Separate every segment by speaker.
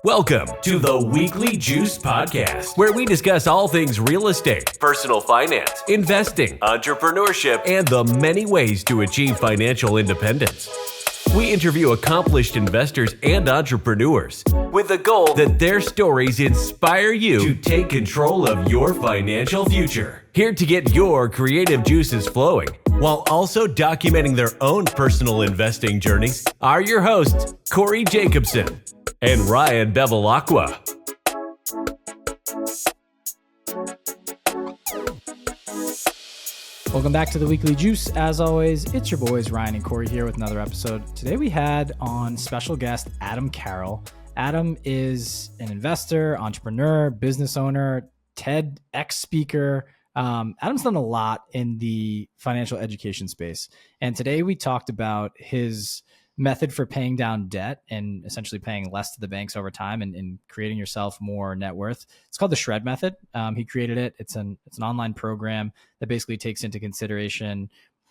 Speaker 1: Welcome to the Weekly Juice Podcast, where we discuss all things real estate, personal finance, investing, entrepreneurship, and the many ways to achieve financial independence. We interview accomplished investors and entrepreneurs with the goal that their stories inspire you to take control of your financial future. Here to get your creative juices flowing, while also documenting their own personal investing journeys, are your hosts, Corey Jacobson and Ryan Bevilacqua.
Speaker 2: Welcome back to the Weekly Juice. As always, it's your boys Ryan and Corey here with another episode. Today we had on special guest Adam Carroll. Adam is an investor, entrepreneur, business owner, TEDx speaker. Adam's done a lot in the financial education space. And today we talked about his method for paying down debt and essentially paying less to the banks over time and creating yourself more net worth. It's called the Shred Method. He created it. It's an online program that basically takes into consideration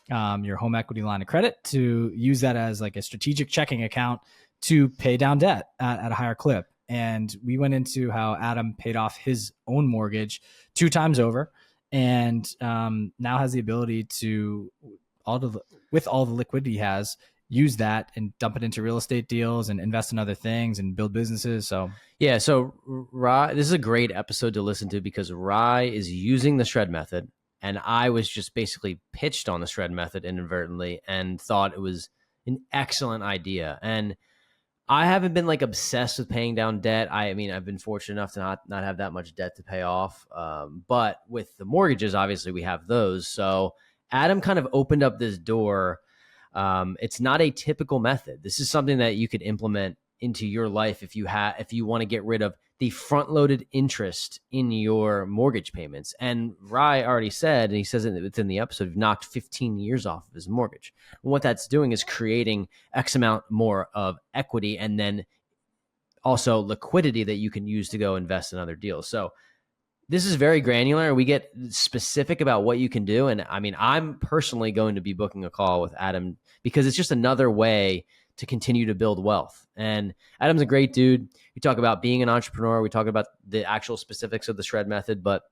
Speaker 2: your home equity line of credit to use that as like a strategic checking account to pay down debt at a higher clip. And we went into how Adam paid off his own mortgage 2 times over and now has the ability to, with all the liquidity he has, use that and dump it into real estate deals and invest in other things and build businesses. So
Speaker 3: Rye, this is a great episode to listen to because Rye is using the Shred Method, and I was just basically pitched on the Shred Method inadvertently and thought it was an excellent idea. And I haven't been like obsessed with paying down debt. I mean, I've been fortunate enough to not have that much debt to pay off. But with the mortgages, obviously we have those. So Adam kind of opened up this door. It's not a typical method. This is something that you could implement into your life if you want to get rid of the front-loaded interest in your mortgage payments. And Rye already said, and he says it within the episode, knocked 15 years off of his mortgage. And what that's doing is creating X amount more of equity and then also liquidity that you can use to go invest in other deals. So this is very granular. We get specific about what you can do. And I mean, I'm personally going to be booking a call with Adam because it's just another way to continue to build wealth. And Adam's a great dude. We talk about being an entrepreneur. We talk about the actual specifics of the Shred Method, but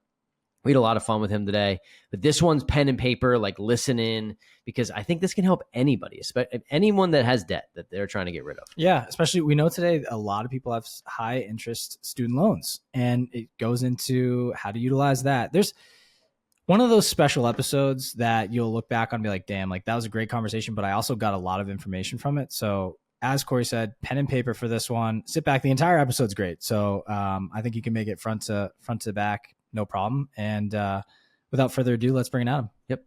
Speaker 3: we had a lot of fun with him today. But this one's pen and paper, like listen in, because I think this can help anybody, especially anyone that has debt that they're trying to get rid of.
Speaker 2: yeah, especially we know today a lot of people have high interest student loans, and it goes into how to utilize that. There's one of those special episodes that you'll look back on and be like, damn, like that was a great conversation, but I also got a lot of information from it. So as Corey said, pen and paper for this one, sit back. The entire episode's great. So I think you can make it front to back, no problem. And without further ado, let's bring it Adam.
Speaker 3: Yep.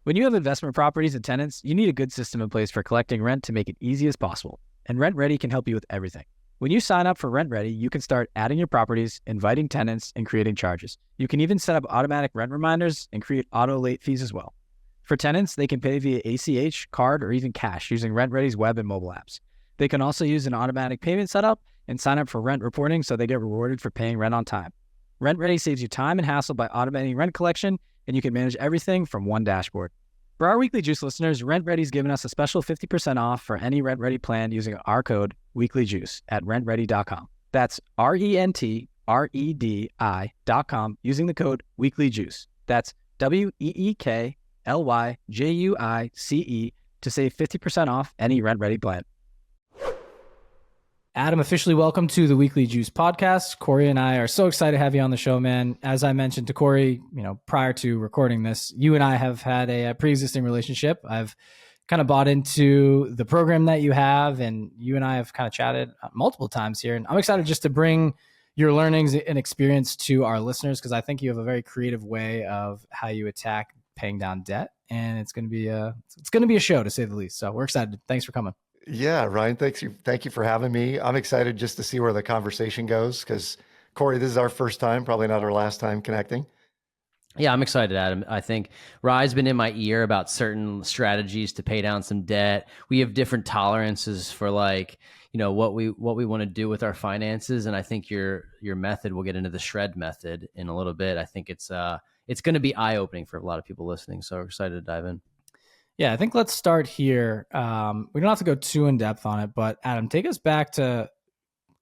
Speaker 4: When you have investment properties and tenants, you need a good system in place for collecting rent to make it easy as possible. And Rent Ready can help you with everything. When you sign up for Rent Ready, you can start adding your properties, inviting tenants, and creating charges. You can even set up automatic rent reminders and create auto late fees as well. For tenants, they can pay via ACH, card, or even cash using Rent Ready's web and mobile apps. They can also use an automatic payment setup and sign up for rent reporting so they get rewarded for paying rent on time. Rent Ready saves you time and hassle by automating rent collection, and you can manage everything from one dashboard. For our Weekly Juice listeners, Rent Ready's given us a special 50% off for any Rent Ready plan using our code WeeklyJuice at rentready.com. That's RENTREDI.com using the code WeeklyJuice. That's WEEKLYJUICE to save 50% off any Rent Ready plan.
Speaker 2: Adam, officially welcome to the Weekly Juice podcast. Corey and I are so excited to have you on the show, man. As I mentioned to Corey, prior to recording this, you and I have had a pre-existing relationship. I've kind of bought into the program that you have, and you and I have kind of chatted multiple times here. And I'm excited just to bring your learnings and experience to our listeners, because I think you have a very creative way of how you attack paying down debt. And it's going to be a show, to say the least. So we're excited. Thanks for coming.
Speaker 5: Yeah, Ryan, thank you for having me. I'm excited just to see where the conversation goes because, Corey, this is our first time, probably not our last time connecting.
Speaker 3: Yeah, I'm excited, Adam. I think Rye's been in my ear about certain strategies to pay down some debt. We have different tolerances for what we want to do with our finances, and I think your method, we'll get into the Shred Method in a little bit. I think it's going to be eye-opening for a lot of people listening, so we're excited to dive in.
Speaker 2: Yeah, I think let's start here. We don't have to go too in depth on it, but Adam, take us back to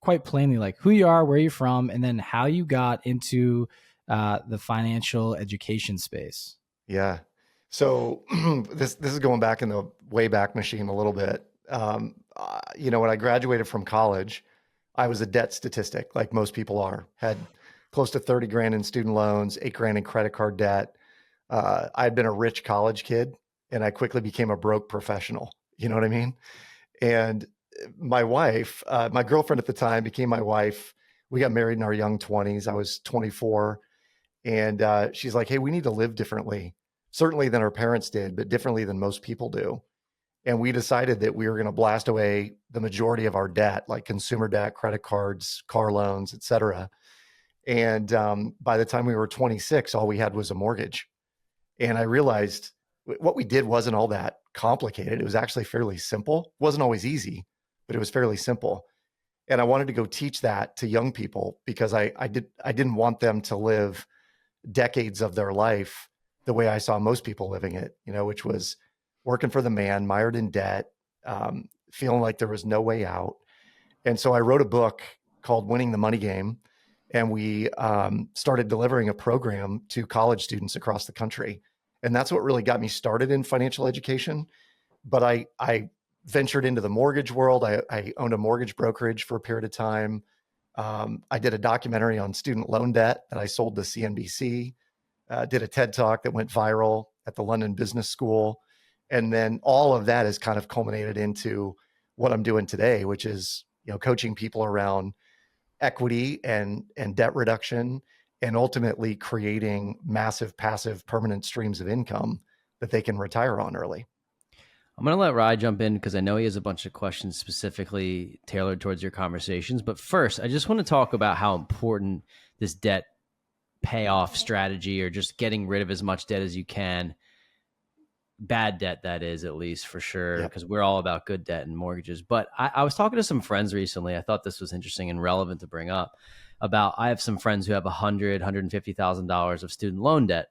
Speaker 2: quite plainly, like who you are, where you're from, and then how you got into the financial education space.
Speaker 5: Yeah. So this is going back in the way back machine a little bit. When I graduated from college, I was a debt statistic, like most people are. Had close to 30 grand in student loans, 8 grand in credit card debt. I had been a rich college kid, and I quickly became a broke professional. You know what I mean? And my wife, my girlfriend at the time, became my wife. We got married in our young 20s. I was 24. And she's like, hey, we need to live differently, certainly than our parents did, but differently than most people do. And we decided that we were going to blast away the majority of our debt, like consumer debt, credit cards, car loans, et cetera. And by the time we were 26, all we had was a mortgage. And I realized what we did wasn't all that complicated. It was actually fairly simple. It wasn't always easy, but it was fairly simple. And I wanted to go teach that to young people because I didn't want them to live decades of their life the way I saw most people living it, which was working for the man, mired in debt, feeling like there was no way out. And so I wrote a book called Winning the Money Game, and we started delivering a program to college students across the country. And that's what really got me started in financial education. But I ventured into the mortgage world. I owned a mortgage brokerage for a period of time. I did a documentary on student loan debt that I sold to CNBC, did a TED Talk that went viral at the London Business School. And then all of that has kind of culminated into what I'm doing today, which is, coaching people around equity and debt reduction, and ultimately creating massive, passive, permanent streams of income that they can retire on early.
Speaker 3: I'm going to let Rye jump in because I know he has a bunch of questions specifically tailored towards your conversations. But first, I just want to talk about how important this debt payoff strategy, or just getting rid of as much debt as you can, bad debt, that is, at least for sure, because we're all about good debt and mortgages. But I was talking to some friends recently. I thought this was interesting and relevant to bring up. I have some friends who have $150,000 of student loan debt.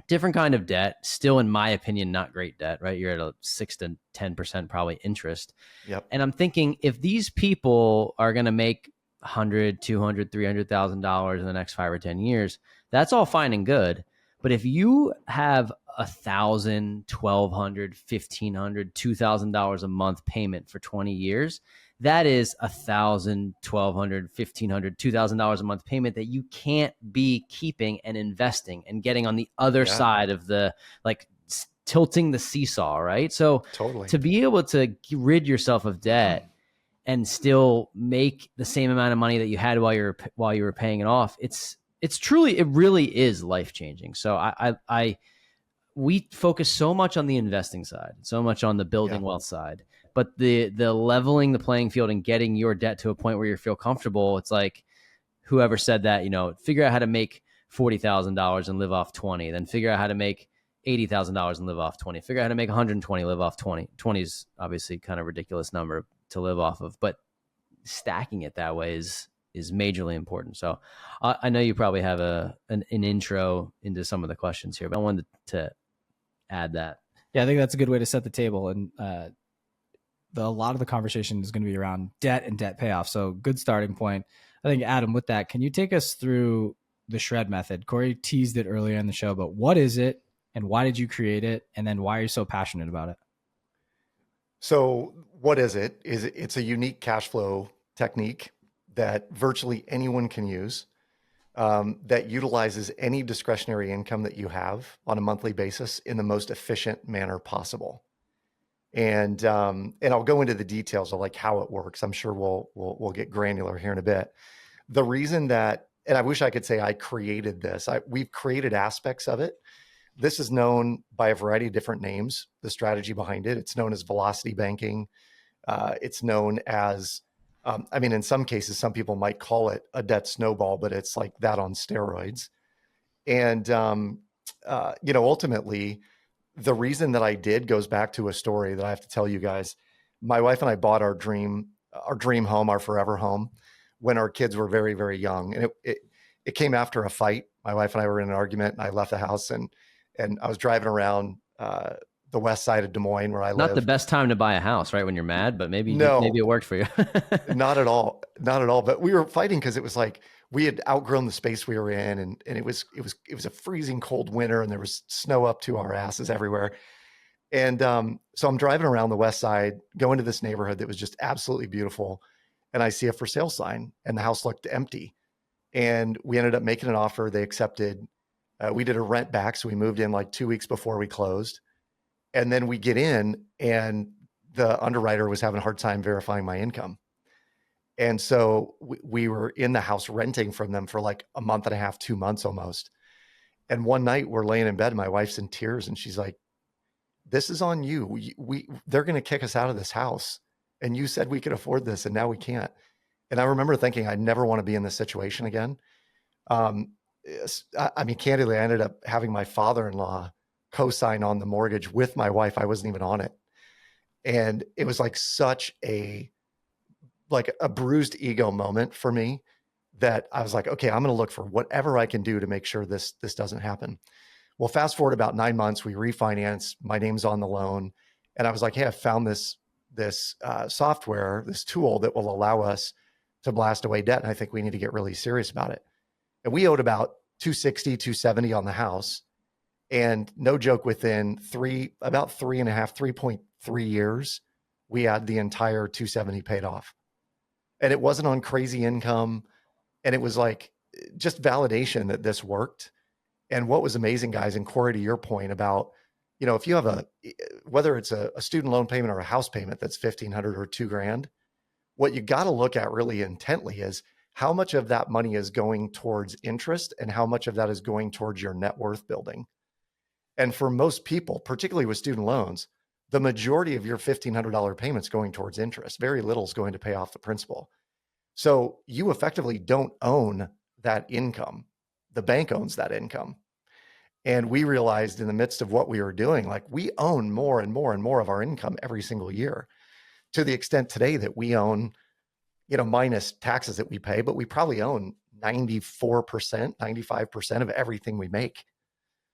Speaker 3: Different kind of debt, still, in my opinion, not great debt, right? You're at a 6 to 10% probably interest.
Speaker 5: Yep.
Speaker 3: And I'm thinking, if these people are going to make $100,000, $200,000, $300,000 in the next 5 or 10 years, that's all fine and good. But if you have $1,000, $1,200, $1,500, $2,000 a month payment for 20 years, that is $1,000, $1,200, $1,500, $2,000 a month payment that you can't be keeping and investing and getting on the other side of the, like, tilting the seesaw, right? So
Speaker 5: totally,
Speaker 3: to be able to rid yourself of debt and still make the same amount of money that you had while you were paying it off, it really is life changing. So we focus so much on the investing side, so much on the building wealth side. But the leveling the playing field and getting your debt to a point where you feel comfortable, it's like whoever said that, figure out how to make $40,000 and live off 20, then figure out how to make $80,000 and live off 20, figure out how to make 120, live off 20. 20 is obviously kind of a ridiculous number to live off of, but stacking it that way is majorly important. So I know you probably have an intro into some of the questions here, but I wanted to add that.
Speaker 2: Yeah, I think that's a good way to set the table. And a lot of the conversation is going to be around debt and debt payoff. So good starting point. I think, Adam, with that, can you take us through the SHRED method? Corey teased it earlier in the show, but what is it and why did you create it? And then why are you so passionate about it?
Speaker 5: So what is it? It's a unique cash flow technique that virtually anyone can use, that utilizes any discretionary income that you have on a monthly basis in the most efficient manner possible. And I'll go into the details of like how it works. I'm sure we'll get granular here in a bit. The reason that, and I wish I could say I created this, we've created aspects of it. This is known by a variety of different names, the strategy behind it. It's known as velocity banking. It's known as, in some cases, some people might call it a debt snowball, but it's like that on steroids. And, ultimately, the reason that I did goes back to a story that I have to tell you guys. My wife and I bought our dream home, our forever home, when our kids were very, very young. And it came after a fight. My wife and I were in an argument, and I left the house and I was driving around the west side of Des Moines where I
Speaker 3: Not the
Speaker 5: live.
Speaker 3: best time to buy a house, right? When you're mad, but maybe
Speaker 5: No,
Speaker 3: maybe it worked for you.
Speaker 5: not at all. Not at all. But we were fighting because it was like we had outgrown the space we were in, and it was a freezing cold winter, and there was snow up to our asses everywhere. And so I'm driving around the west side, going to this neighborhood that was just absolutely beautiful, and I see a for sale sign, and the house looked empty. And we ended up making an offer. They accepted. We did a rent back, so we moved in like 2 weeks before we closed. And then we get in, and the underwriter was having a hard time verifying my income. And so we were in the house renting from them for like a month and a half, 2 months almost. And one night we're laying in bed, and my wife's in tears, and she's like, "This is on you. They're going to kick us out of this house. And you said we could afford this, and now we can't." And I remember thinking, I never want to be in this situation again. I mean, candidly, I ended up having my father-in-law co-sign on the mortgage with my wife. I wasn't even on it. And it was like such a bruised ego moment for me that I was like, okay, I'm going to look for whatever I can do to make sure this doesn't happen. Well, fast forward about 9 months, we refinance. My name's on the loan, and I was like, hey, I found this software, this tool that will allow us to blast away debt, and I think we need to get really serious about it. And we owed about 260, 270 on the house, and no joke, within 3.3 years, we had the entire 270 paid off. And it wasn't on crazy income. And it was like just validation that this worked. And what was amazing, guys, and Corey, to your point about, if you have whether it's a student loan payment or a house payment that's $1,500 or $2,000, what you got to look at really intently is how much of that money is going towards interest and how much of that is going towards your net worth building. And for most people, particularly with student loans, the majority of your $1,500 payments going towards interest. Very little is going to pay off the principal. So you effectively don't own that income. The bank owns that income. And we realized in the midst of what we were doing, like we own more and more and more of our income every single year, to the extent today that we own, minus taxes that we pay, but we probably own 94%, 95% of everything we make.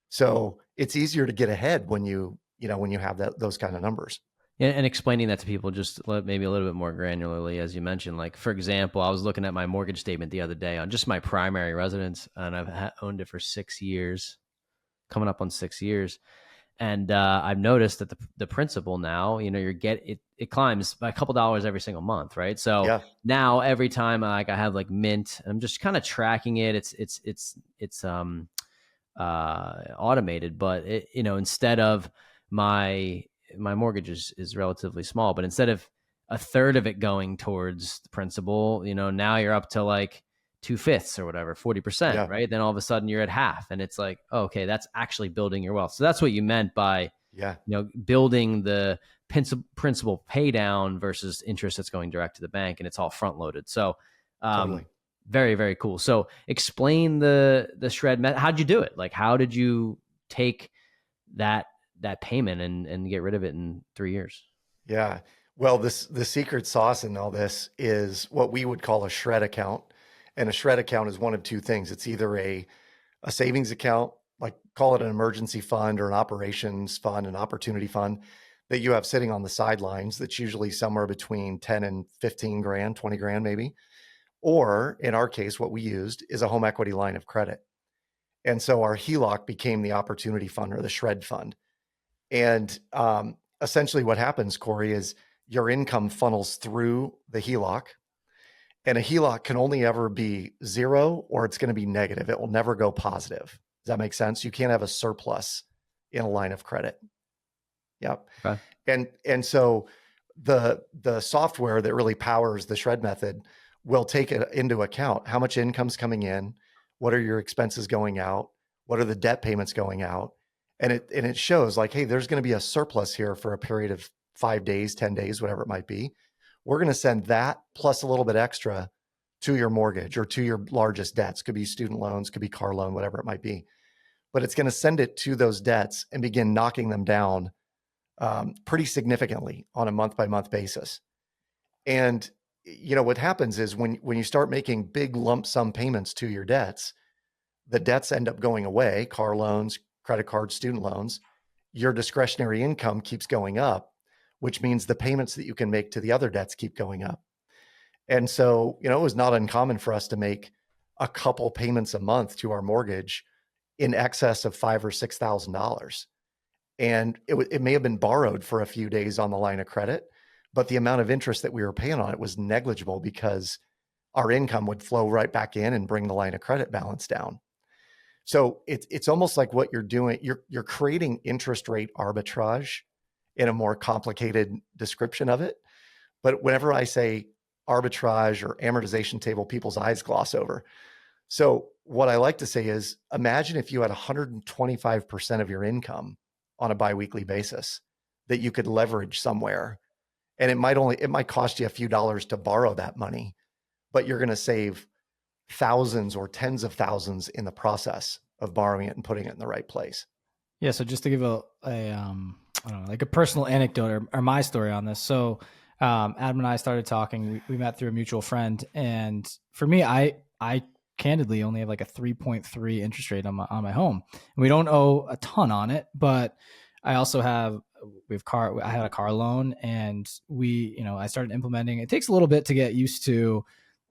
Speaker 5: So it's easier to get ahead when you have those kind of numbers.
Speaker 3: And explaining that to people just maybe a little bit more granularly, as you mentioned, like, for example, I was looking at my mortgage statement the other day on just my primary residence, and I've owned it for 6 years, coming up on 6 years. And I've noticed that the principal now, it climbs by a couple dollars every single month, right? So
Speaker 5: Yeah.
Speaker 3: Now every time I have like Mint, I'm just kind of tracking it. It's automated, but instead of my mortgage is relatively small, but instead of a third of it going towards the principal, now you're up to like 2/5 or whatever, 40%,
Speaker 5: Yeah.
Speaker 3: right? Then all of a sudden you're at half, and it's like, oh, okay, that's actually building your wealth. So that's what you meant by, building the principal pay down versus interest that's going direct to the bank, and it's all front loaded. So,
Speaker 5: Totally.
Speaker 3: very, very cool. So explain the shred method. How'd you do it? Like, how did you take that payment and get rid of it in 3 years?
Speaker 5: Yeah. Well, the secret sauce in all this is what we would call a shred account. And a shred account is one of two things. It's either a savings account, like call it an emergency fund or an operations fund, an opportunity fund that you have sitting on the sidelines. That's usually somewhere between 10 and 15 grand, 20 grand maybe. Or in our case, what we used is a home equity line of credit. And so our HELOC became the opportunity fund or the shred fund. And essentially what happens, Corey, is your income funnels through the HELOC. And a HELOC can only ever be zero, or it's going to be negative. It will never go positive. Does that make sense? You can't have a surplus in a line of credit. Yep.
Speaker 3: Okay.
Speaker 5: And so the software that really powers the shred method will take it into account. How much income's coming in? What are your expenses going out? What are the debt payments going out? And it shows like, hey, there's going to be a surplus here for a period of 5 days, 10 days, whatever it might be. We're going to send that plus a little bit extra to your mortgage or to your largest debts. Could be student loans, could be car loan, whatever it might be. But it's going to send it to those debts and begin knocking them down pretty significantly on a month-by-month basis. And what happens is when you start making big lump sum payments to your debts, the debts end up going away, car loans, credit cards, student loans. your discretionary income keeps going up, which means the payments that you can make to the other debts keep going up. And so, it was not uncommon for us to make a couple payments a month to our mortgage in excess of $5,000 or $6,000. And it may have been borrowed for a few days on the line of credit, but the amount of interest that we were paying on it was negligible because our income would flow right back in and bring the line of credit balance down. So it's almost like what you're doing, you're creating interest rate arbitrage in a more complicated description of it. But whenever I say arbitrage or amortization table, people's eyes gloss over. So what I like to say is, imagine if you had 125% of your income on a biweekly basis that you could leverage somewhere. And it might cost you a few dollars to borrow that money, but you're going to save thousands or tens of thousands in the process of borrowing it and putting it in the right place.
Speaker 2: Yeah. So just to give I don't know, like a personal anecdote or my story on this. So Adam and I started talking, we met through a mutual friend. And for me, I candidly only have like a 3.3 interest rate on my home. And we don't owe a ton on it, but I also I had a car loan, and I started implementing, it takes a little bit to get used to,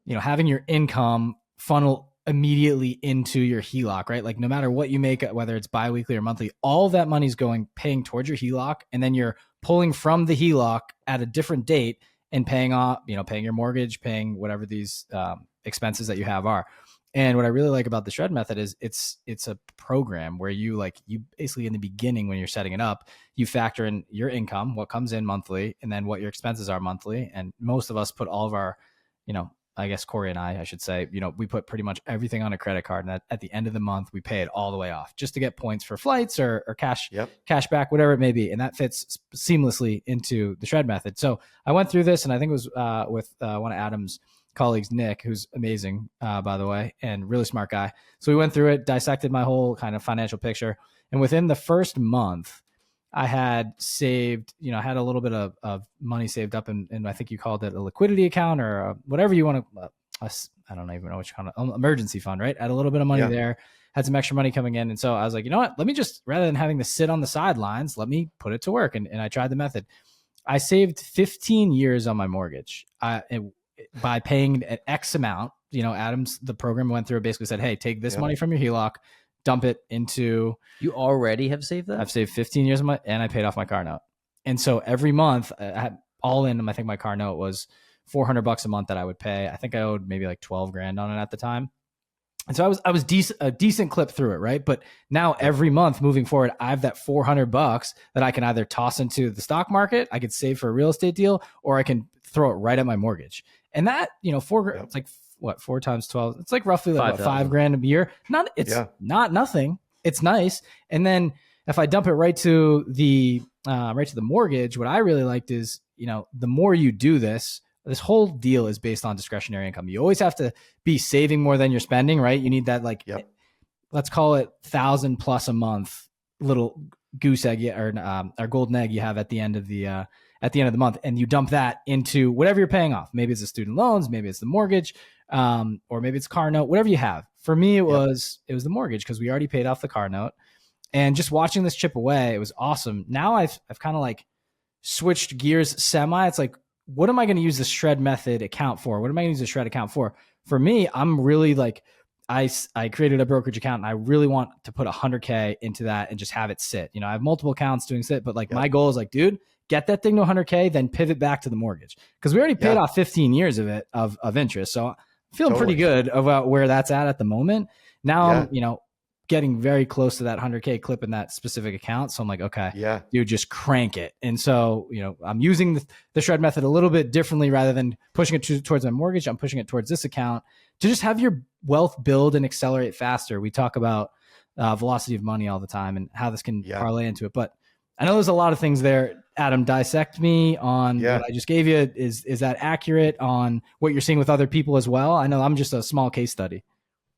Speaker 2: having your income funnel immediately into your HELOC, right? Like no matter what you make, whether it's biweekly or monthly, all that money's paying towards your HELOC. And then you're pulling from the HELOC at a different date and paying off, paying your mortgage, paying whatever these expenses that you have are. And what I really like about the Shred method is it's a program where you basically in the beginning, when you're setting it up, you factor in your income, what comes in monthly, and then what your expenses are monthly. And most of us put all of our, I guess Corey and I should say, we put pretty much everything on a credit card, and at the end of the month, we pay it all the way off just to get points for flights or cash, cash back, whatever it may be. And that fits seamlessly into the Shred method. So I went through this, and I think it was with one of Adam's colleagues, Nick, who's amazing, by the way, and really smart guy. So we went through it, dissected my whole kind of financial picture. And within the first month, I had saved, I had a little bit of money saved up in I think you called it a liquidity account or whatever you want to, I don't even know what you call it, emergency fund, right? I had a little bit of money there, had some extra money coming in. And so I was like, you know what, let me just, rather than having to sit on the sidelines, let me put it to work. And I tried the method. I saved 15 years on my mortgage. By paying an X amount, the program went through and basically said, hey, take this money from your HELOC, dump it into.
Speaker 3: You already have saved that?
Speaker 2: I've saved 15 years and I paid off my car note. And so every month, I had all in, I think my car note was $400 a month that I would pay. I think I owed maybe like 12 grand on it at the time. And so I was a decent clip through it, right? But now every month moving forward, I have that $400 that I can either toss into the stock market, I could save for a real estate deal, or I can throw it right at my mortgage. And that, it's like what, 4 times 12, it's like roughly like $5 grand a year. Not nothing. It's nice. And then if I dump it right to the mortgage, what I really liked is, the more you do this whole deal is based on discretionary income. You always have to be saving more than you're spending, right? You need that, let's call it 1,000 plus a month little goose egg or golden egg you have at the end of the month, and you dump that into whatever you're paying off. Maybe it's the student loans, maybe it's the mortgage, or maybe it's car note, whatever you have. For me, it was the mortgage, because we already paid off the car note, and just watching this chip away, it was awesome. Now I've kind of like switched gears semi. It's like, what am I going to use the Shred method account for? What am I going to use the Shred account for? For me, I'm really like, I created a brokerage account, and I really want to put 100K into that and just have it sit. I have multiple accounts doing sit, but my goal is like, dude, get that thing to 100K, then pivot back to the mortgage. Because we already paid off 15 years of it of interest. So I'm feeling pretty good about where that's at the moment. Now I'm, getting very close to that 100K clip in that specific account. So I'm like, okay, dude, just crank it. And so, I'm using the Shred method a little bit differently. Rather than pushing it towards my mortgage, I'm pushing it towards this account to just have your wealth build and accelerate faster. We talk about velocity of money all the time and how this can parlay into it. But I know there's a lot of things there. Adam, dissect me on what I just gave you. Is that accurate on what you're seeing with other people as well? I know I'm just a small case study.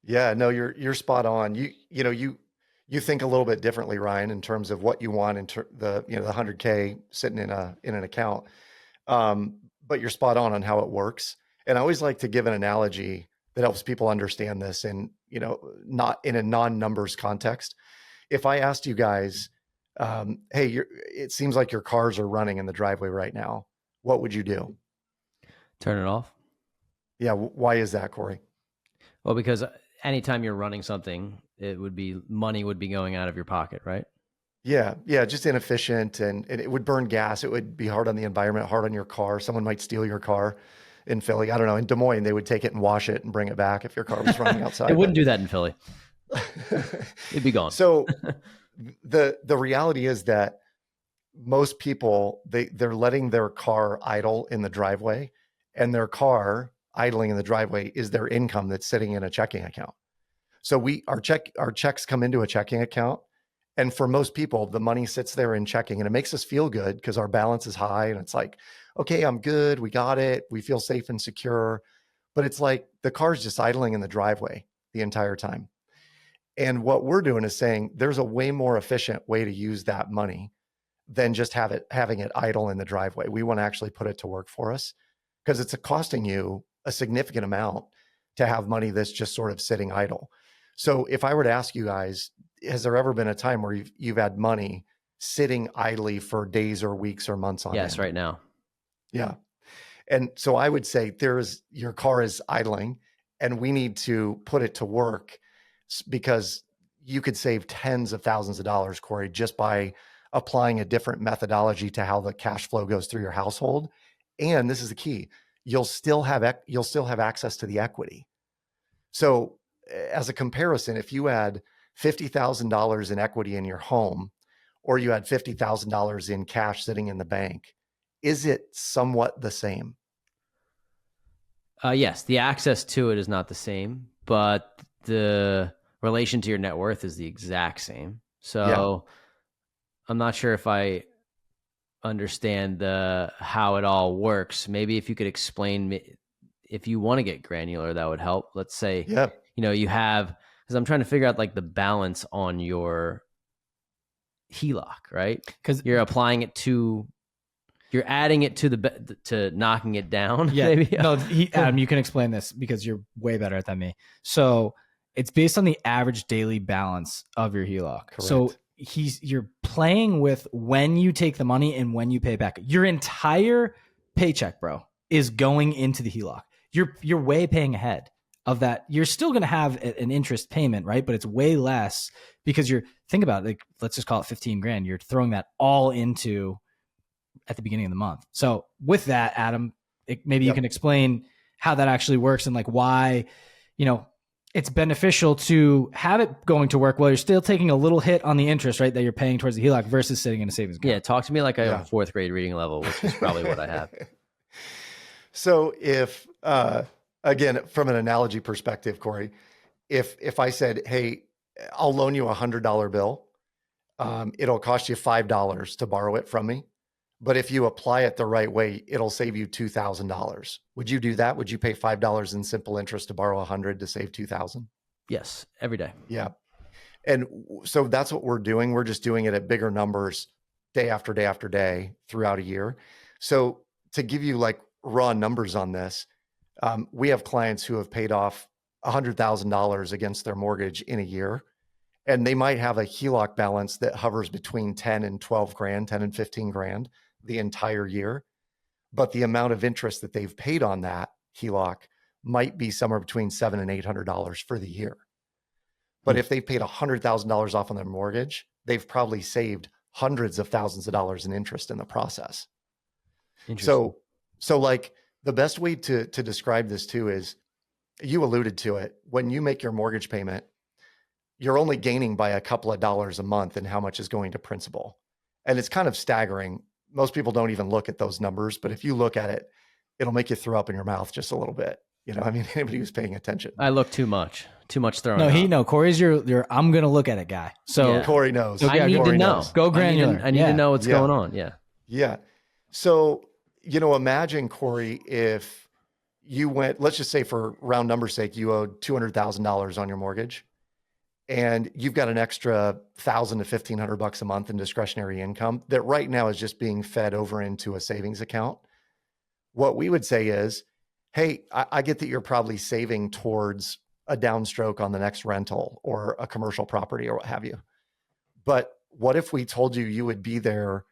Speaker 5: Yeah, no, you're spot on. You think a little bit differently, Ryan, in terms of what you want in the 100K sitting in an account. But you're spot on how it works. And I always like to give an analogy that helps people understand this, and not in a non-numbers context. If I asked you guys, hey, it seems like your cars are running in the driveway right now. What would you do?
Speaker 3: Turn it off.
Speaker 5: Yeah. Why is that, Corey?
Speaker 3: Well, because anytime you're running something, money would be going out of your pocket, right?
Speaker 5: Yeah. Yeah. Just inefficient, and it would burn gas. It would be hard on the environment, hard on your car. Someone might steal your car in Philly. I don't know. In Des Moines, they would take it and wash it and bring it back if your car was running outside.
Speaker 3: They wouldn't do that in Philly. It'd be gone.
Speaker 5: So the reality is that most people, they're letting their car idle in the driveway, and their car idling in the driveway is their income that's sitting in a checking account. So our checks come into a checking account. And for most people, the money sits there in checking, and it makes us feel good because our balance is high. And it's like, okay, I'm good. We got it. We feel safe and secure. But it's like the car's just idling in the driveway the entire time. And what we're doing is saying there's a way more efficient way to use that money than just having it idle in the driveway. We want to actually put it to work for us, because it's costing you a significant amount to have money that's just sort of sitting idle. So if I were to ask you guys, has there ever been a time where you've had money sitting idly for days or weeks or months on end?
Speaker 3: Yes, right now.
Speaker 5: Yeah. And so I would say your car is idling, and we need to put it to work, because you could save tens of thousands of dollars, Corey, just by applying a different methodology to how the cash flow goes through your household. And this is the key: you'll still have access to the equity. So as a comparison, if you had $50,000 in equity in your home, or you had $50,000 in cash sitting in the bank, is it somewhat the same?
Speaker 3: Yes, the access to it is not the same, but the relation to your net worth is the exact same. So yeah. I'm not sure if I understand how it all works. Maybe if you could explain, if you want to get granular, that would help. Let's say, you have, because I'm trying to figure out like the balance on your HELOC, right? Because you're applying it to, you're adding it to knocking it down.
Speaker 2: Yeah.
Speaker 3: Maybe.
Speaker 2: No, Adam, you can explain this because you're way better at than me. So it's based on the average daily balance of your HELOC. Correct. So you're playing with when you take the money and when you pay back. Your entire paycheck, bro, is going into the HELOC. You're way paying ahead of that. You're still going to have an interest payment, right? But it's way less because think about it, like, let's just call it 15 grand. You're throwing that all into at the beginning of the month. So with that, Adam, maybe you can explain how that actually works and like why, it's beneficial to have it going to work while you're still taking a little hit on the interest, right, that you're paying towards the HELOC versus sitting in a savings account.
Speaker 3: Yeah, talk to me like I have a fourth grade reading level, which is probably what I have.
Speaker 5: So if, again, from an analogy perspective, Corey, if I said, hey, I'll loan you $100 bill, it'll cost you $5 to borrow it from me. But if you apply it the right way, it'll save you $2,000. Would you do that? Would you pay $5 in simple interest to borrow $100 to save $2,000?
Speaker 3: Yes, every day.
Speaker 5: Yeah. And so that's what we're doing. We're just doing it at bigger numbers day after day after day throughout a year. So to give you like raw numbers on this, we have clients who have paid off $100,000 against their mortgage in a year. And they might have a HELOC balance that hovers between 10 and 12 grand, 10 and 15 grand the entire year. But the amount of interest that they've paid on that HELOC might be somewhere between $700 and $800 for the year. But if they've paid $100,000 off on their mortgage, they've probably saved hundreds of thousands of dollars in interest in the process. So like the best way to describe this too is, you alluded to it, when you make your mortgage payment, you're only gaining by a couple of dollars a month in how much is going to principal. And it's kind of staggering. Most people don't even look at those numbers, but if you look at it, it'll make you throw up in your mouth just a little bit. Anybody who's paying attention.
Speaker 3: I look too much throwing up.
Speaker 2: No, Corey's your I'm going to look at it guy. So
Speaker 5: Corey knows.
Speaker 3: I need to know.
Speaker 2: Go granular.
Speaker 3: I need to know what's going on. Yeah.
Speaker 5: Yeah. So, imagine, Corey, if you went, let's just say for round number sake, you owed $200,000 on your mortgage, and you've got an extra $1,000 to $1,500 a month in discretionary income that right now is just being fed over into a savings account. What we would say is, hey, I get that you're probably saving towards a downstroke on the next rental or a commercial property or what have you. But what if we told you you would be there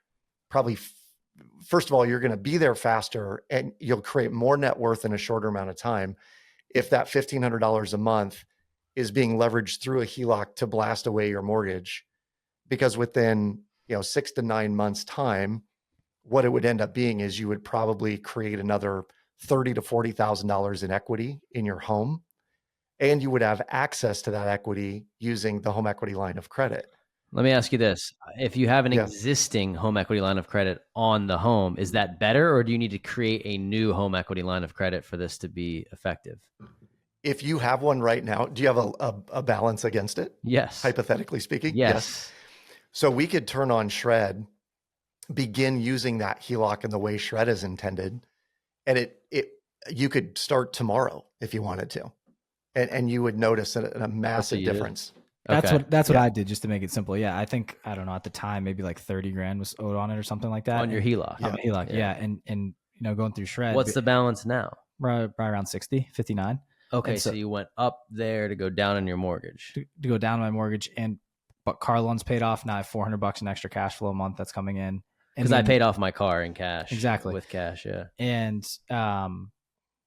Speaker 5: probably, first of all, you're going to be there faster and you'll create more net worth in a shorter amount of time if that $1,500 a month is being leveraged through a HELOC to blast away your mortgage, because within 6 to 9 months time, what it would end up being is you would probably create another $30,000 to $40,000 in equity in your home, and you would have access to that equity using the home equity line of credit.
Speaker 3: Let me ask you this. If you have an
Speaker 5: Yes.
Speaker 3: existing home equity line of credit on the home, is that better, or do you need to create a new home equity line of credit for this to be effective?
Speaker 5: If you have one right now, do you have a balance against it?
Speaker 3: Yes.
Speaker 5: Hypothetically speaking?
Speaker 3: Yes.
Speaker 5: So we could turn on Shred, begin using that HELOC in the way Shred is intended, and you could start tomorrow if you wanted to, and you would notice a massive difference.
Speaker 2: That's
Speaker 3: Okay.
Speaker 2: what I did, just to make it simple. Yeah, I think, I don't know, at the time maybe like 30 grand was owed on it or something like that.
Speaker 3: On your HELOC.
Speaker 2: On the HELOC, yeah. And going through Shred.
Speaker 3: What's the balance now?
Speaker 2: Right around 60, 59.
Speaker 3: Okay,
Speaker 2: And
Speaker 3: so you went up there to go down on your mortgage.
Speaker 2: To go down on my mortgage, but car loans paid off. Now I have $400 in extra cash flow a month that's coming in.
Speaker 3: Because I paid off my car in cash.
Speaker 2: Exactly.
Speaker 3: With cash, yeah.
Speaker 2: And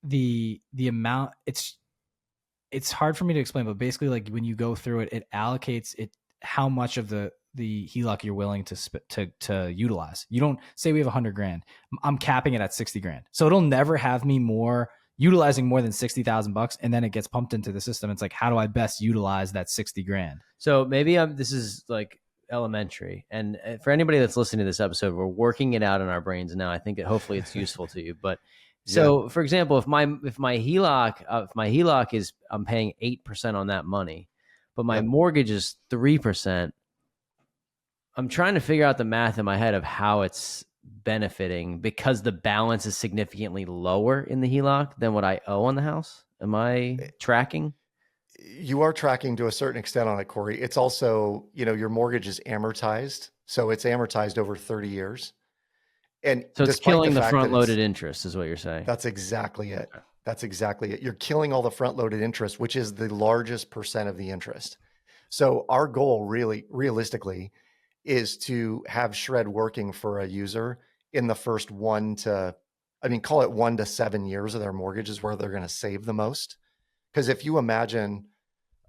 Speaker 2: the amount, it's hard for me to explain, but basically, like, when you go through it, it allocates it how much of the HELOC you're willing to utilize. You don't say we have 100 grand. I'm capping it at 60 grand. So it'll never have me utilizing more than $60,000, and then it gets pumped into the system. It's like, how do I best utilize that 60 grand?
Speaker 3: So maybe this is like elementary. And for anybody that's listening to this episode, we're working it out in our brains now. I think hopefully it's useful to you. But so, for example, if my HELOC is, I'm paying 8% on that money, but my mortgage is 3%. I'm trying to figure out the math in my head of how it's benefiting, because the balance is significantly lower in the HELOC than what I owe on the house. Am I tracking?
Speaker 5: You are tracking to a certain extent on it, Corey. It's also, your mortgage is amortized. So it's amortized over 30 years. And
Speaker 3: so it's killing the front-loaded interest is what you're saying.
Speaker 5: That's exactly it. That's exactly it. You're killing all the front-loaded interest, which is the largest percent of the interest. So our goal really, realistically, is to have Shred working for a user in the first call it 1 to 7 years of their mortgage is where they're going to save the most. Because if you imagine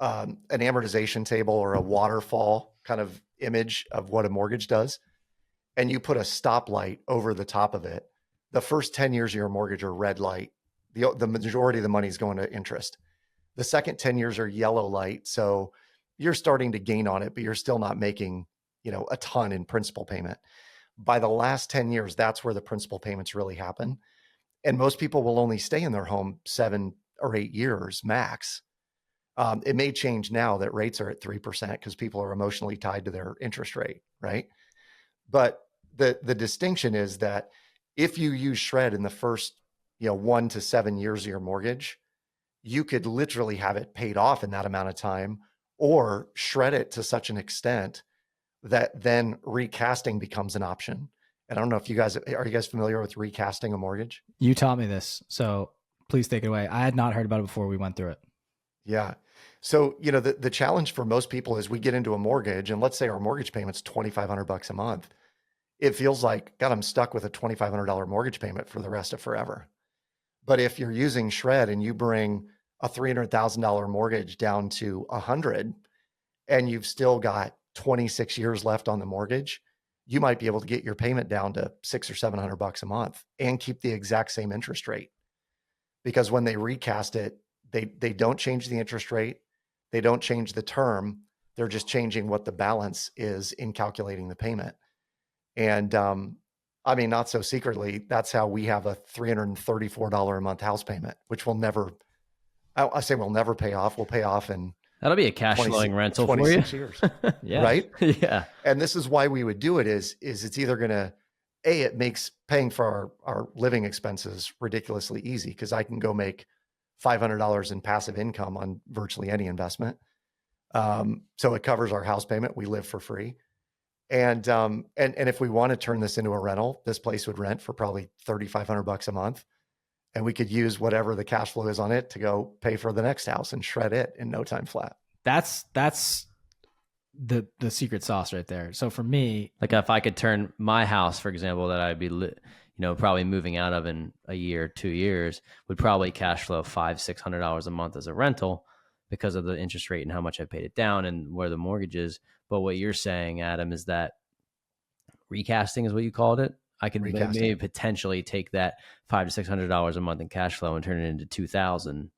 Speaker 5: an amortization table or a waterfall kind of image of what a mortgage does, and you put a stoplight over the top of it, the first 10 years of your mortgage are red light. The majority of the money is going to interest. The second 10 years are yellow light. So you're starting to gain on it, but you're still not making, a ton in principal payment. By the last 10 years, that's where the principal payments really happen. And most people will only stay in their home 7 or 8 years max. It may change now that rates are at 3% because people are emotionally tied to their interest rate, right? But the distinction is that if you use Shred in the first 1 to 7 years of your mortgage, you could literally have it paid off in that amount of time, or shred it to such an extent that then recasting becomes an option. And I don't know if are you guys familiar with recasting a mortgage?
Speaker 2: You taught me this, so please take it away. I had not heard about it before we went through it.
Speaker 5: Yeah. So, the challenge for most people is we get into a mortgage, and let's say our mortgage payment's $2,500 a month. It feels like, God, I'm stuck with a $2,500 mortgage payment for the rest of forever. But if you're using Shred and you bring a $300,000 mortgage down to $100,000, and you've still got 26 years left on the mortgage, you might be able to get your payment down to $600 or $700 a month and keep the exact same interest rate. Because when they recast it, they don't change the interest rate. They don't change the term. They're just changing what the balance is in calculating the payment. And not so secretly, that's how we have a $334 a month house payment, which will never pay off. We'll pay off in
Speaker 3: that'll be a cash flowing rental for you.
Speaker 5: 26 years.
Speaker 3: Yeah.
Speaker 5: Right?
Speaker 3: Yeah.
Speaker 5: And this is why we would do it is it's either going to, it makes paying for our living expenses ridiculously easy, because I can go make $500 in passive income on virtually any investment. So it covers our house payment. We live for free. And if we want to turn this into a rental, this place would rent for probably $3,500 a month. And we could use whatever the cash flow is on it to go pay for the next house and shred it in no time flat.
Speaker 2: That's the secret sauce right there. So for me,
Speaker 3: Like if I could turn my house, for example, that I'd be, probably moving out of in a year, 2 years, would probably cash flow $500-$600 a month as a rental because of the interest rate and how much I paid it down and where the mortgage is. But what you're saying, Adam, is that recasting is what you called it. I could maybe potentially take that $500-$600 a month in cash flow and turn it into 2,000,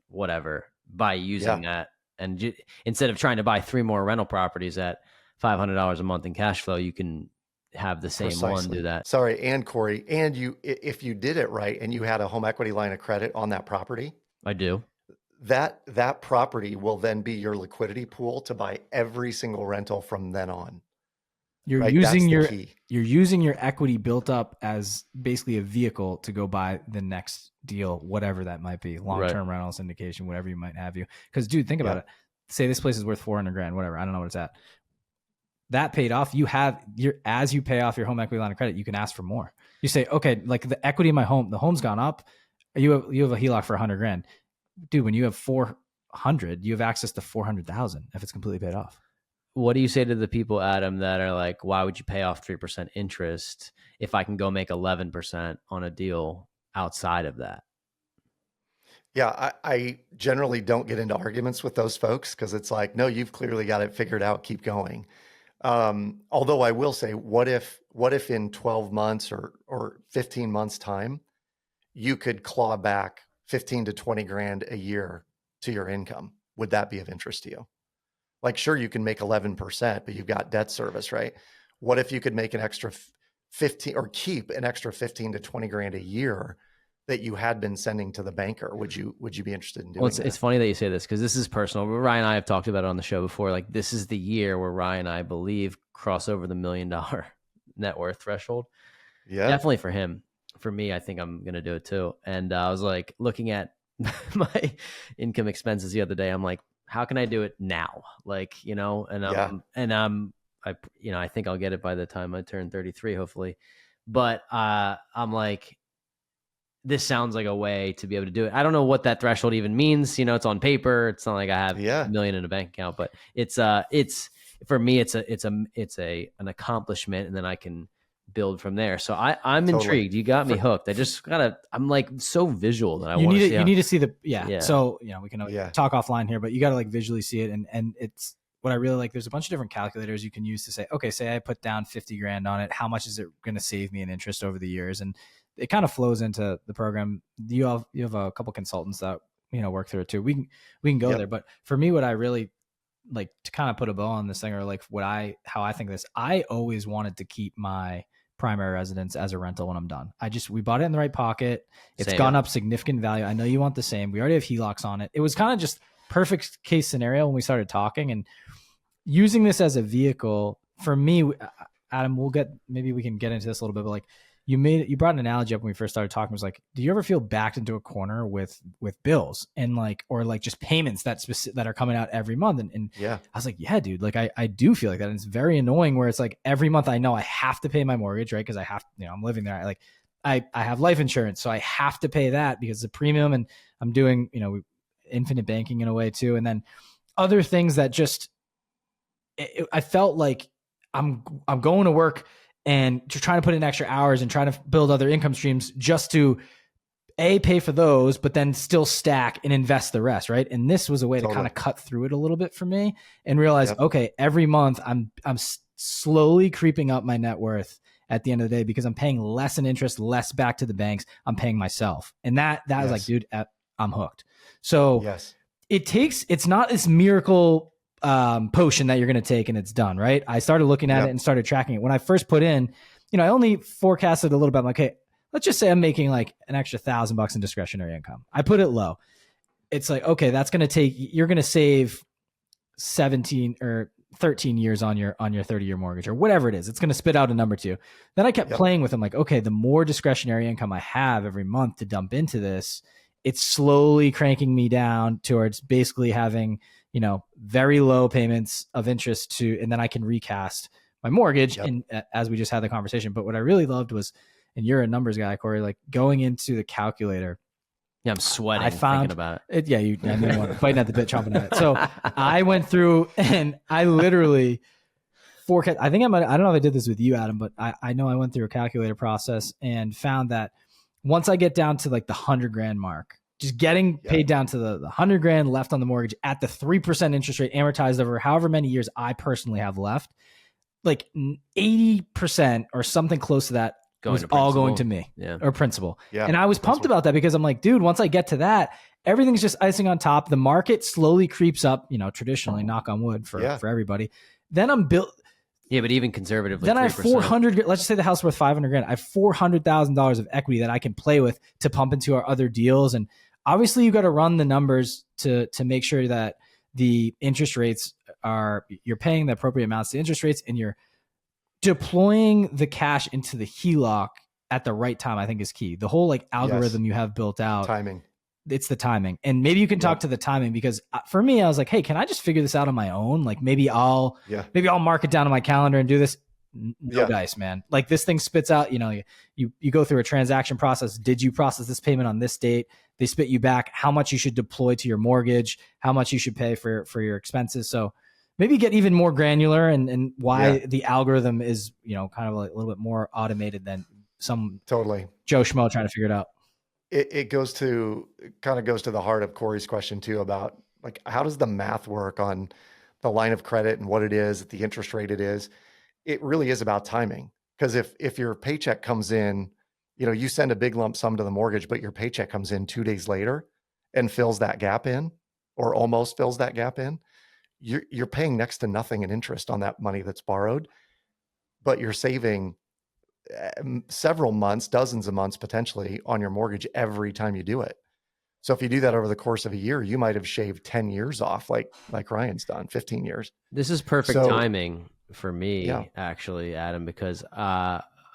Speaker 3: whatever, by using that. And instead of trying to buy 3 more rental properties at $500 a month in cash flow, you can have the same one do that.
Speaker 5: Sorry, and Corey, and if you did it right and you had a home equity line of credit on that property,
Speaker 3: I do.
Speaker 5: That property will then be your liquidity pool to buy every single rental from then on.
Speaker 2: You're using your equity built up as basically a vehicle to go buy the next deal, whatever that might be, long-term rental syndication, whatever you might have you. Because dude, think about it. Say this place is worth 400 grand, whatever. I don't know what it's at. That paid off. As you pay off your home equity line of credit, you can ask for more. You say, okay, like the equity in my home, the home's gone up. You have a HELOC for 100 grand, dude. When you have 400, you have access to 400,000 if it's completely paid off.
Speaker 3: What do you say to the people, Adam, that are like, why would you pay off 3% interest if I can go make 11% on a deal outside of that?
Speaker 5: Yeah, I generally don't get into arguments with those folks because it's like, no, you've clearly got it figured out. Keep going. Although I will say, what if in 12 months or 15 months time, you could claw back 15 to 20 grand a year to your income? Would that be of interest to you? Like, sure, you can make 11%, but you've got debt service, right? What if you could make an extra 15 or keep an extra 15 to 20 grand a year that you had been sending to the banker? Would you be interested in doing that?
Speaker 3: It's funny that you say this because this is personal. Ryan and I have talked about it on the show before. Like, this is the year where Ryan and I believe cross over the $1 million net worth threshold.
Speaker 5: Yeah,
Speaker 3: definitely for him. For me, I think I'm going to do it too. And I was like looking at my income expenses the other day. I'm like, how can I do it now? Like, I think I'll get it by the time I turn 33, hopefully. But I'm like, this sounds like a way to be able to do it. I don't know what that threshold even means. It's on paper. It's not like I have $1 million in a bank account, but it's for me, it's an accomplishment, and then I can build from there. So I'm intrigued. You got me hooked. I'm like so visual that you
Speaker 2: need to see So, we can talk offline here, but you got to like visually see it. And it's what I really like. There's a bunch of different calculators you can use to say, okay, say I put down 50 grand on it. How much is it going to save me in interest over the years? And it kind of flows into the program. You have a couple consultants that, work through it too. We can go there. But for me, what I really like to kind of put a bow on this thing, or like how I think of this, I always wanted to keep my primary residence as a rental when I'm done. We bought it in the right pocket. It's gone up significant value. I know you want the same. We already have HELOCs on it. It was kind of just perfect case scenario when we started talking, and using this as a vehicle for me, Adam, maybe we can get into this a little bit, but like you brought an analogy up when we first started talking. It was like, do you ever feel backed into a corner with bills and or just payments that are coming out every month? And I was like, yeah, dude, like I do feel like that. And it's very annoying where it's like every month I know I have to pay my mortgage, right? Cause I have, I'm living there. I have life insurance, so I have to pay that because it's a premium, and I'm doing, infinite banking in a way too. And then other things that I felt like I'm going to work and just trying to put in extra hours and trying to build other income streams just to pay for those, but then still stack and invest the rest. Right. And this was a way to kind of cut through it a little bit for me and realize, okay, every month I'm slowly creeping up my net worth at the end of the day because I'm paying less in interest, less back to the banks. I'm paying myself. And that was like, dude, I'm hooked. So it's not this miracle potion that you're going to take and it's done, right? I started looking at it and started tracking it. When I first put in, I only forecasted a little bit. I'm like, hey, let's just say I'm making like an extra $1,000 in discretionary income. I put it low. It's like, okay, you're going to save 17 or 13 years on your 30-year mortgage or whatever it is. It's going to spit out a number to you. Then I kept playing with them like, okay, the more discretionary income I have every month to dump into this, it's slowly cranking me down towards basically having, very low payments of interest and then I can recast my mortgage. And as we just had the conversation, but what I really loved was, and you're a numbers guy, Corey, like going into the calculator
Speaker 3: Yeah, I'm sweating
Speaker 2: I found
Speaker 3: thinking about
Speaker 2: it. Yeah, you want fighting at the bit, chomping at it. So I went through and I literally forecast. I think I don't know if I did this with you, Adam, but I know I went through a calculator process and found that once I get down to like the 100 grand mark, just getting paid down to the 100 grand left on the mortgage at the 3% interest rate amortized over however many years I personally have left, like 80% or something close to that was all going to me or principal. Yeah. And I was pumped about that because I'm like, dude, once I get to that, everything's just icing on top. The market slowly creeps up, traditionally, knock on wood for everybody. Then I'm built.
Speaker 3: Yeah, but even conservatively,
Speaker 2: then 3%. I have 400. Let's just say the house is worth 500 grand. I have $400,000 of equity that I can play with to pump into our other deals. And obviously, you got to run the numbers to make sure that the interest rates you're paying the appropriate amounts to interest rates, and you're deploying the cash into the HELOC at the right time. I think is key. The whole like algorithm you have built out.
Speaker 5: Timing.
Speaker 2: It's the timing. And maybe you can talk to the timing, because for me, I was like, hey, can I just figure this out on my own? Like maybe I'll mark it down on my calendar and do this. No dice, man. Like this thing spits out, you go through a transaction process. Did you process this payment on this date? They spit you back how much you should deploy to your mortgage, how much you should pay for your expenses. So maybe get even more granular and why the algorithm is, kind of like a little bit more automated than some Joe Schmo trying to figure it out.
Speaker 5: It goes to the heart of Corey's question too, about like, how does the math work on the line of credit and what it is, the interest rate it is? It really is about timing. Because if your paycheck comes in, you send a big lump sum to the mortgage, but your paycheck comes in 2 days later and fills that gap in, or almost fills that gap in, you're paying next to nothing in interest on that money that's borrowed, but you're saving several months, dozens of months potentially on your mortgage every time you do it. So if you do that over the course of a year, you might have shaved 10 years off, like Ryan's done, 15 years.
Speaker 3: This is perfect timing for me, actually, Adam, because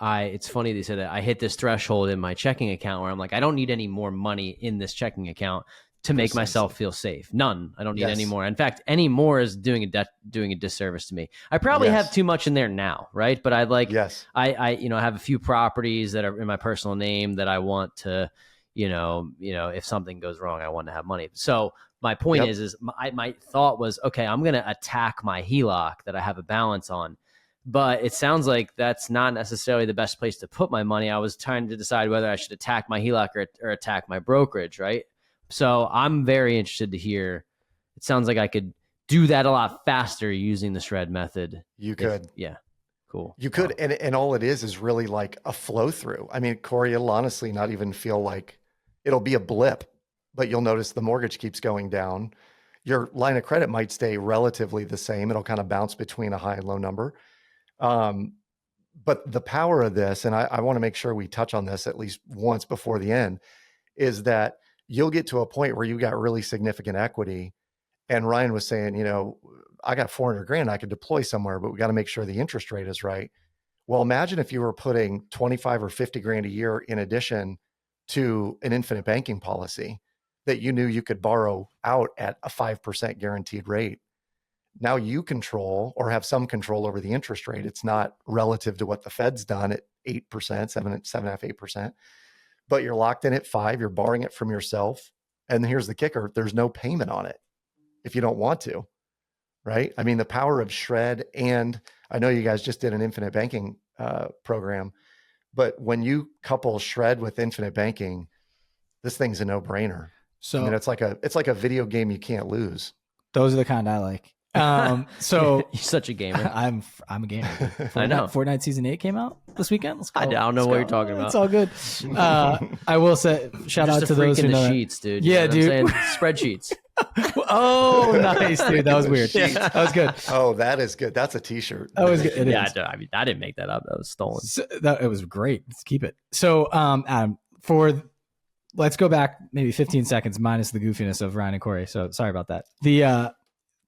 Speaker 3: it's funny that you said that. I hit this threshold in my checking account where I'm like, I don't need any more money in this checking account to make myself feel safe. None. I don't need any more. In fact, any more is doing a disservice to me. I probably have too much in there now, right? But I'd like, I have a few properties that are in my personal name that I want to, if something goes wrong, I want to have money. So my point is my thought was, okay, I'm going to attack my HELOC that I have a balance on. But it sounds like that's not necessarily the best place to put my money. I was trying to decide whether I should attack my HELOC or attack my brokerage, right? So I'm very interested to hear. It sounds like I could do that a lot faster using the shred method.
Speaker 5: You could.
Speaker 3: Cool.
Speaker 5: You could. And all it is really like a flow through. I mean, Corey, it'll honestly not even feel like it'll be a blip, but you'll notice the mortgage keeps going down. Your line of credit might stay relatively the same. It'll kind of bounce between a high and low number. But the power of this, and I want to make sure we touch on this at least once before the end, is that you'll get to a point where you got really significant equity. And Ryan was saying, I got 400 grand I could deploy somewhere, but we got to make sure the interest rate is right. Well, imagine if you were putting 25 or 50 grand a year in addition to an infinite banking policy that you knew you could borrow out at a 5% guaranteed rate. Now you control or have some control over the interest rate. It's not relative to what the Fed's done at 8%, 7.5%, 8%, but you're locked in at 5%. You're borrowing it from yourself. And here's the kicker. There's no payment on it if you don't want to, right? I mean, the power of shred, and I know you guys just did an infinite banking program, but when you couple shred with infinite banking, this thing's a no-brainer. So I mean, it's like a video game you can't lose.
Speaker 2: Those are the kind I like. So
Speaker 3: you're such a gamer.
Speaker 2: I'm a gamer.
Speaker 3: I know.
Speaker 2: Fortnite Season 8 came out this weekend.
Speaker 3: I don't know what you're talking about.
Speaker 2: It's all good. I will say shout out to those who know
Speaker 3: the sheets, dude.
Speaker 2: Yeah, dude.
Speaker 3: Spreadsheets.
Speaker 2: Oh, nice, dude. That was weird. That was good.
Speaker 5: Oh, that is good. That's a t-shirt.
Speaker 2: That was good.
Speaker 3: I mean, I didn't make that up. That was stolen.
Speaker 2: So, it was great. Let's keep it. So, Adam, let's go back maybe 15 seconds minus the goofiness of Ryan and Corey. So sorry about that.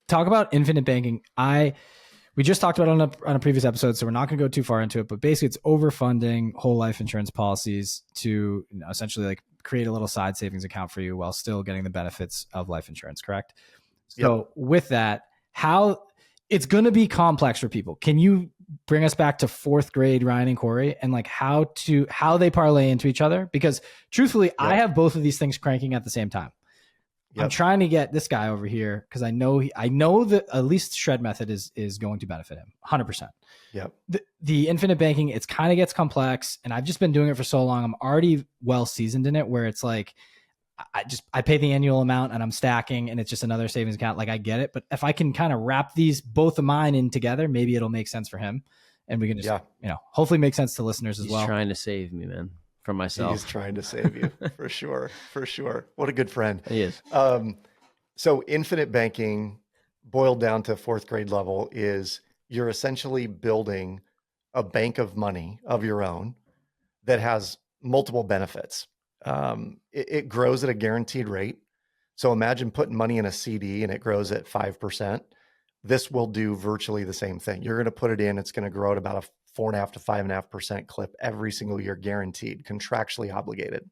Speaker 2: Talk about infinite banking. We just talked about it on a previous episode, so we're not going to go too far into it, but basically it's overfunding whole life insurance policies to essentially like create a little side savings account for you while still getting the benefits of life insurance, correct? So with that, how it's going to be complex for people. Can you bring us back to fourth grade Ryan and Corey and like how they parlay into each other. Because truthfully, I have both of these things cranking at the same time. I'm trying to get this guy over here because I know that at least shred method is going to benefit him 100%.
Speaker 5: Yep.
Speaker 2: The infinite banking, it's kind of gets complex, and I've just been doing it for so long. I'm already well seasoned in it, where it's like I pay the annual amount and I'm stacking, and it's just another savings account. Like I get it, but if I can kind of wrap these both of mine in together, maybe it'll make sense for him, and we can just hopefully make sense to listeners as well.
Speaker 3: He's trying to save me, man. From myself.
Speaker 5: He's trying to save you for sure. For sure. What a good friend.
Speaker 3: He is.
Speaker 5: So infinite banking boiled down to fourth grade level is you're essentially building a bank of money of your own that has multiple benefits. It grows at a guaranteed rate. So imagine putting money in a CD and it grows at 5%. This will do virtually the same thing. You're going to put it in, it's going to grow at about a 4.5 to 5.5% clip every single year, guaranteed, contractually obligated.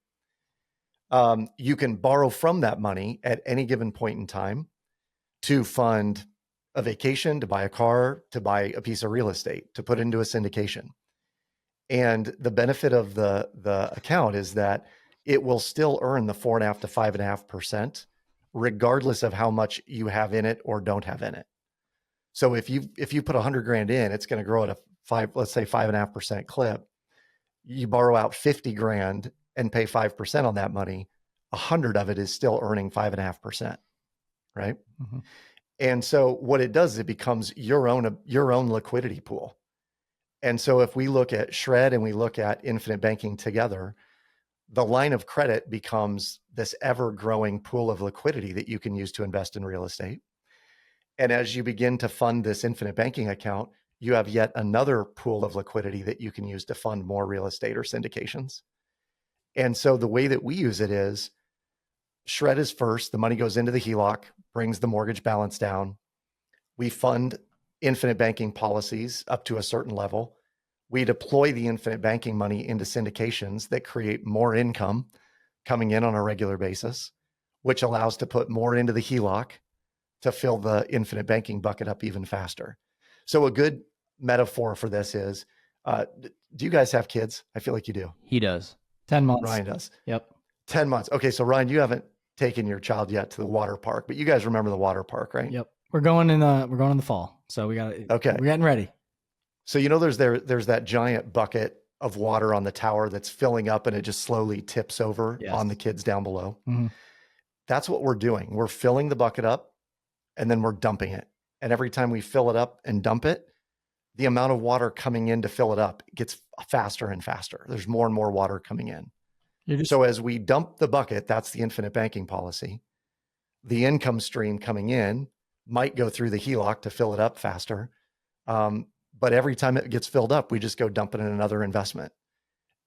Speaker 5: You can borrow from that money at any given point in time to fund a vacation, to buy a car, to buy a piece of real estate, to put into a syndication. And the benefit of the account is that it will still earn the 4.5 to 5.5%, regardless of how much you have in it or don't have in it. So if you put $100,000 in, it's going to grow at a 5.5% clip. You borrow out $50,000 and pay 5% on that money. 100 of it is still earning 5.5%, right? Mm-hmm. And so what it does is it becomes your own liquidity pool. And so if we look at Shred and we look at infinite banking together, the line of credit becomes this ever-growing pool of liquidity that you can use to invest in real estate. And as you begin to fund this infinite banking account, you have yet another pool of liquidity that you can use to fund more real estate or syndications. And so the way that we use it is Shred is first. The money goes into the HELOC, brings the mortgage balance down. We fund infinite banking policies up to a certain level. We deploy the infinite banking money into syndications that create more income coming in on a regular basis, which allows to put more into the HELOC to fill the infinite banking bucket up even faster. So a good metaphor for this is, do you guys have kids? I feel like you do.
Speaker 3: He does.
Speaker 2: 10 months.
Speaker 5: Ryan does.
Speaker 2: Yep.
Speaker 5: 10 months. Okay. So Ryan, you haven't taken your child yet to the water park, but you guys remember the water park, right?
Speaker 2: Yep. We're going in the fall. So we're getting ready.
Speaker 5: So, there's that giant bucket of water on the tower that's filling up and it just slowly tips over on the kids down below. Mm-hmm. That's what we're doing. We're filling the bucket up and then we're dumping it. And every time we fill it up and dump it, the amount of water coming in to fill it up gets faster and faster. There's more and more water coming in. So as we dump the bucket, that's the infinite banking policy. The income stream coming in might go through the HELOC to fill it up faster. But every time it gets filled up, we just go dump it in another investment.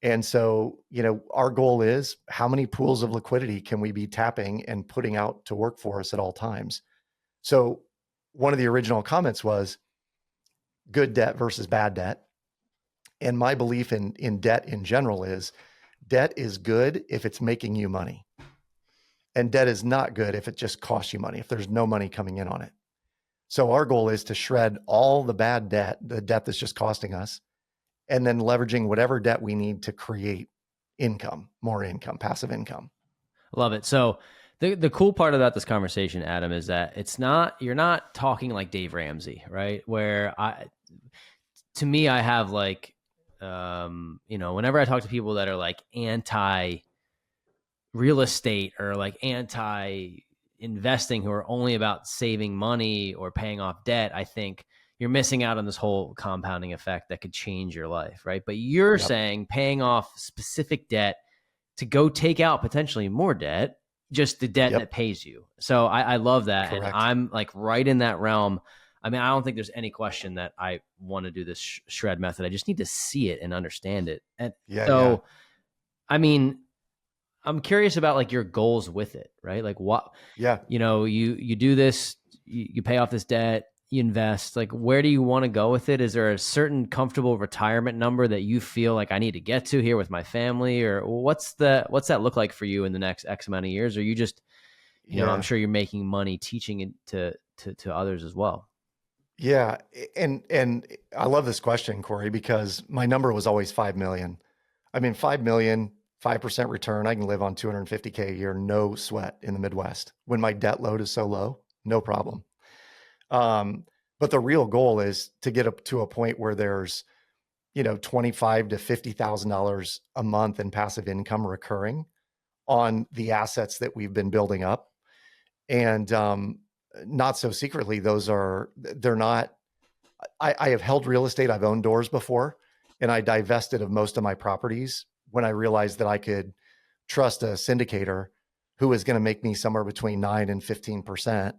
Speaker 5: And so, our goal is how many pools of liquidity can we be tapping and putting out to work for us at all times? So one of the original comments was good debt versus bad debt. And my belief in debt in general is debt is good if it's making you money. And debt is not good if it just costs you money, if there's no money coming in on it. So our goal is to shred all the bad debt, the debt that's just costing us, and then leveraging whatever debt we need to create income, more income, passive income.
Speaker 3: Love it. So the cool part about this conversation, Adam, is that you're not talking like Dave Ramsey, right? Where to me, I have like, whenever I talk to people that are like anti real estate or like anti investing who are only about saving money or paying off debt, I think you're missing out on this whole compounding effect that could change your life, right? But you're saying paying off specific debt to go take out potentially more debt, just the debt that pays you. So I love that. Correct. And I'm like right in that realm. I mean, I don't think there's any question that I want to do this shred method. I just need to see it and understand it. And I mean, I'm curious about like your goals with it, right? Like what, you do this, you pay off this debt, you invest, like where do you want to go with it? Is there a certain comfortable retirement number that you feel like I need to get to here with my family, or what's that look like for you in the next X amount of years? Or you just, I'm sure you're making money teaching it to others as well.
Speaker 5: Yeah. And I love this question, Corey, because my number was always 5 million. I mean, 5 million, 5% return. I can live on 250K a year, no sweat in the Midwest. When my debt load is so low, no problem. But the real goal is to get up to a point where there's, $25 to $50,000 a month in passive income recurring on the assets that we've been building up. And not so secretly, they're not, I have held real estate. I've owned doors before, and I divested of most of my properties when I realized that I could trust a syndicator who was going to make me somewhere between 9 and 15%.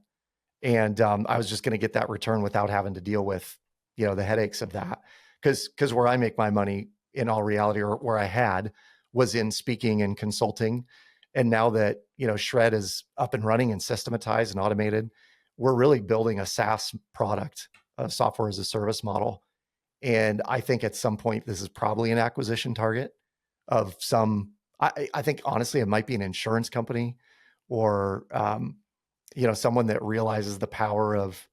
Speaker 5: And I was just going to get that return without having to deal with, the headaches of that. Because where I make my money in all reality, or where I had, was in speaking and consulting. And now that, Shred is up and running and systematized and automated, we're really building a SaaS product, a software as a service model. And I think at some point, this is probably an acquisition target of some, I think honestly, it might be an insurance company or, someone that realizes the power of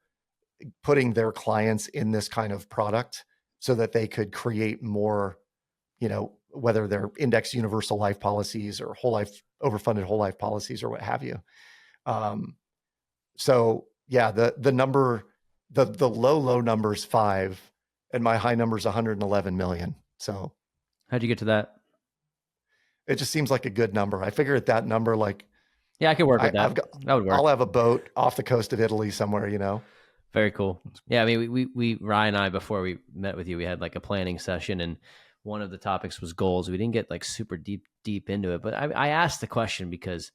Speaker 5: putting their clients in this kind of product so that they could create more, whether they're index universal life policies or whole life, overfunded whole life policies or what have you. So yeah, the number, the low number is 5 and my high number is 111 million. So
Speaker 3: How'd you get to that?
Speaker 5: it just seems like a good number. I figure at that number, like,
Speaker 3: Yeah, I could work with that. That would work.
Speaker 5: I'll have a boat off the coast of Italy somewhere,
Speaker 3: Very cool. Yeah, I mean, we Ryan and I, before we met with you, we had like a planning session, and one of the topics was goals. We didn't get like super deep into it, but I asked the question because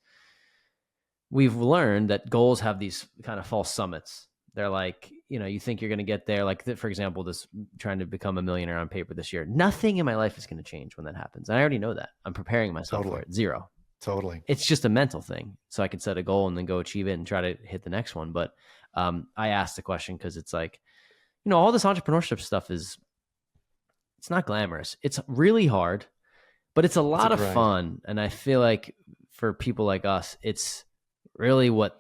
Speaker 3: we've learned that goals have these kind of false summits. They're like, you think you're going to get there. Like, for example, this trying to become a millionaire on paper this year. Nothing in my life is going to change when that happens. And I already know that. I'm preparing myself for it. Zero.
Speaker 5: Totally.
Speaker 3: It's just a mental thing. So I could set a goal and then go achieve it and try to hit the next one. But I asked the question because it's like, all this entrepreneurship stuff it's not glamorous. It's really hard, but it's a lot of fun. And I feel like for people like us, it's really what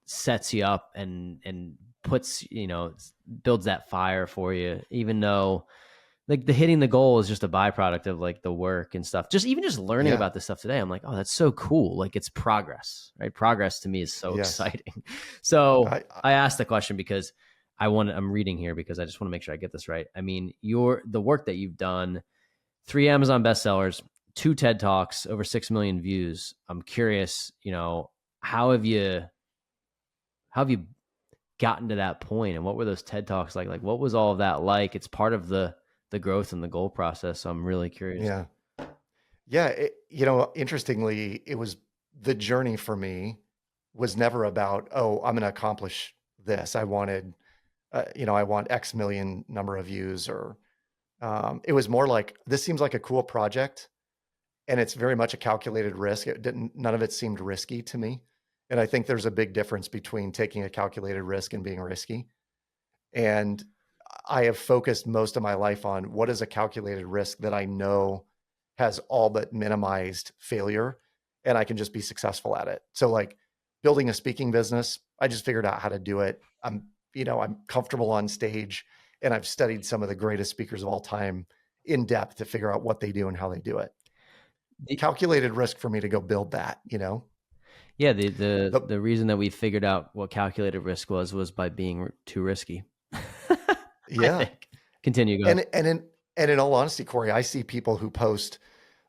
Speaker 3: sets you up and puts, builds that fire for you, even though like the hitting the goal is just a byproduct of like the work and stuff. Just learning about this stuff today, I'm like, oh, that's so cool. Like it's progress, right? Progress to me is so exciting. So I asked the question because I'm reading here because I just want to make sure I get this right. I mean, the work that you've done, 3 Amazon bestsellers, 2 TED Talks, over 6 million views. I'm curious, how have you gotten to that point, and what were those TED Talks like? Like, what was all of that like? It's part of the growth and the goal process. So I'm really curious.
Speaker 5: Yeah. Interestingly, it was the journey for me was never about, oh, I'm going to accomplish this. I wanted, I want X million number of views, or it was more like, this seems like a cool project and it's very much a calculated risk. None of it seemed risky to me. And I think there's a big difference between taking a calculated risk and being risky. And I have focused most of my life on what is a calculated risk that I know has all but minimized failure and I can just be successful at it. So like building a speaking business, I just figured out how to do it. I'm comfortable on stage and I've studied some of the greatest speakers of all time in depth to figure out what they do and how they do it. The calculated risk for me to go build that,
Speaker 3: Yeah, the reason that we figured out what calculated risk was by being too risky.
Speaker 5: Yeah.
Speaker 3: Continue. Go ahead.
Speaker 5: And in all honesty, Corey, I see people who post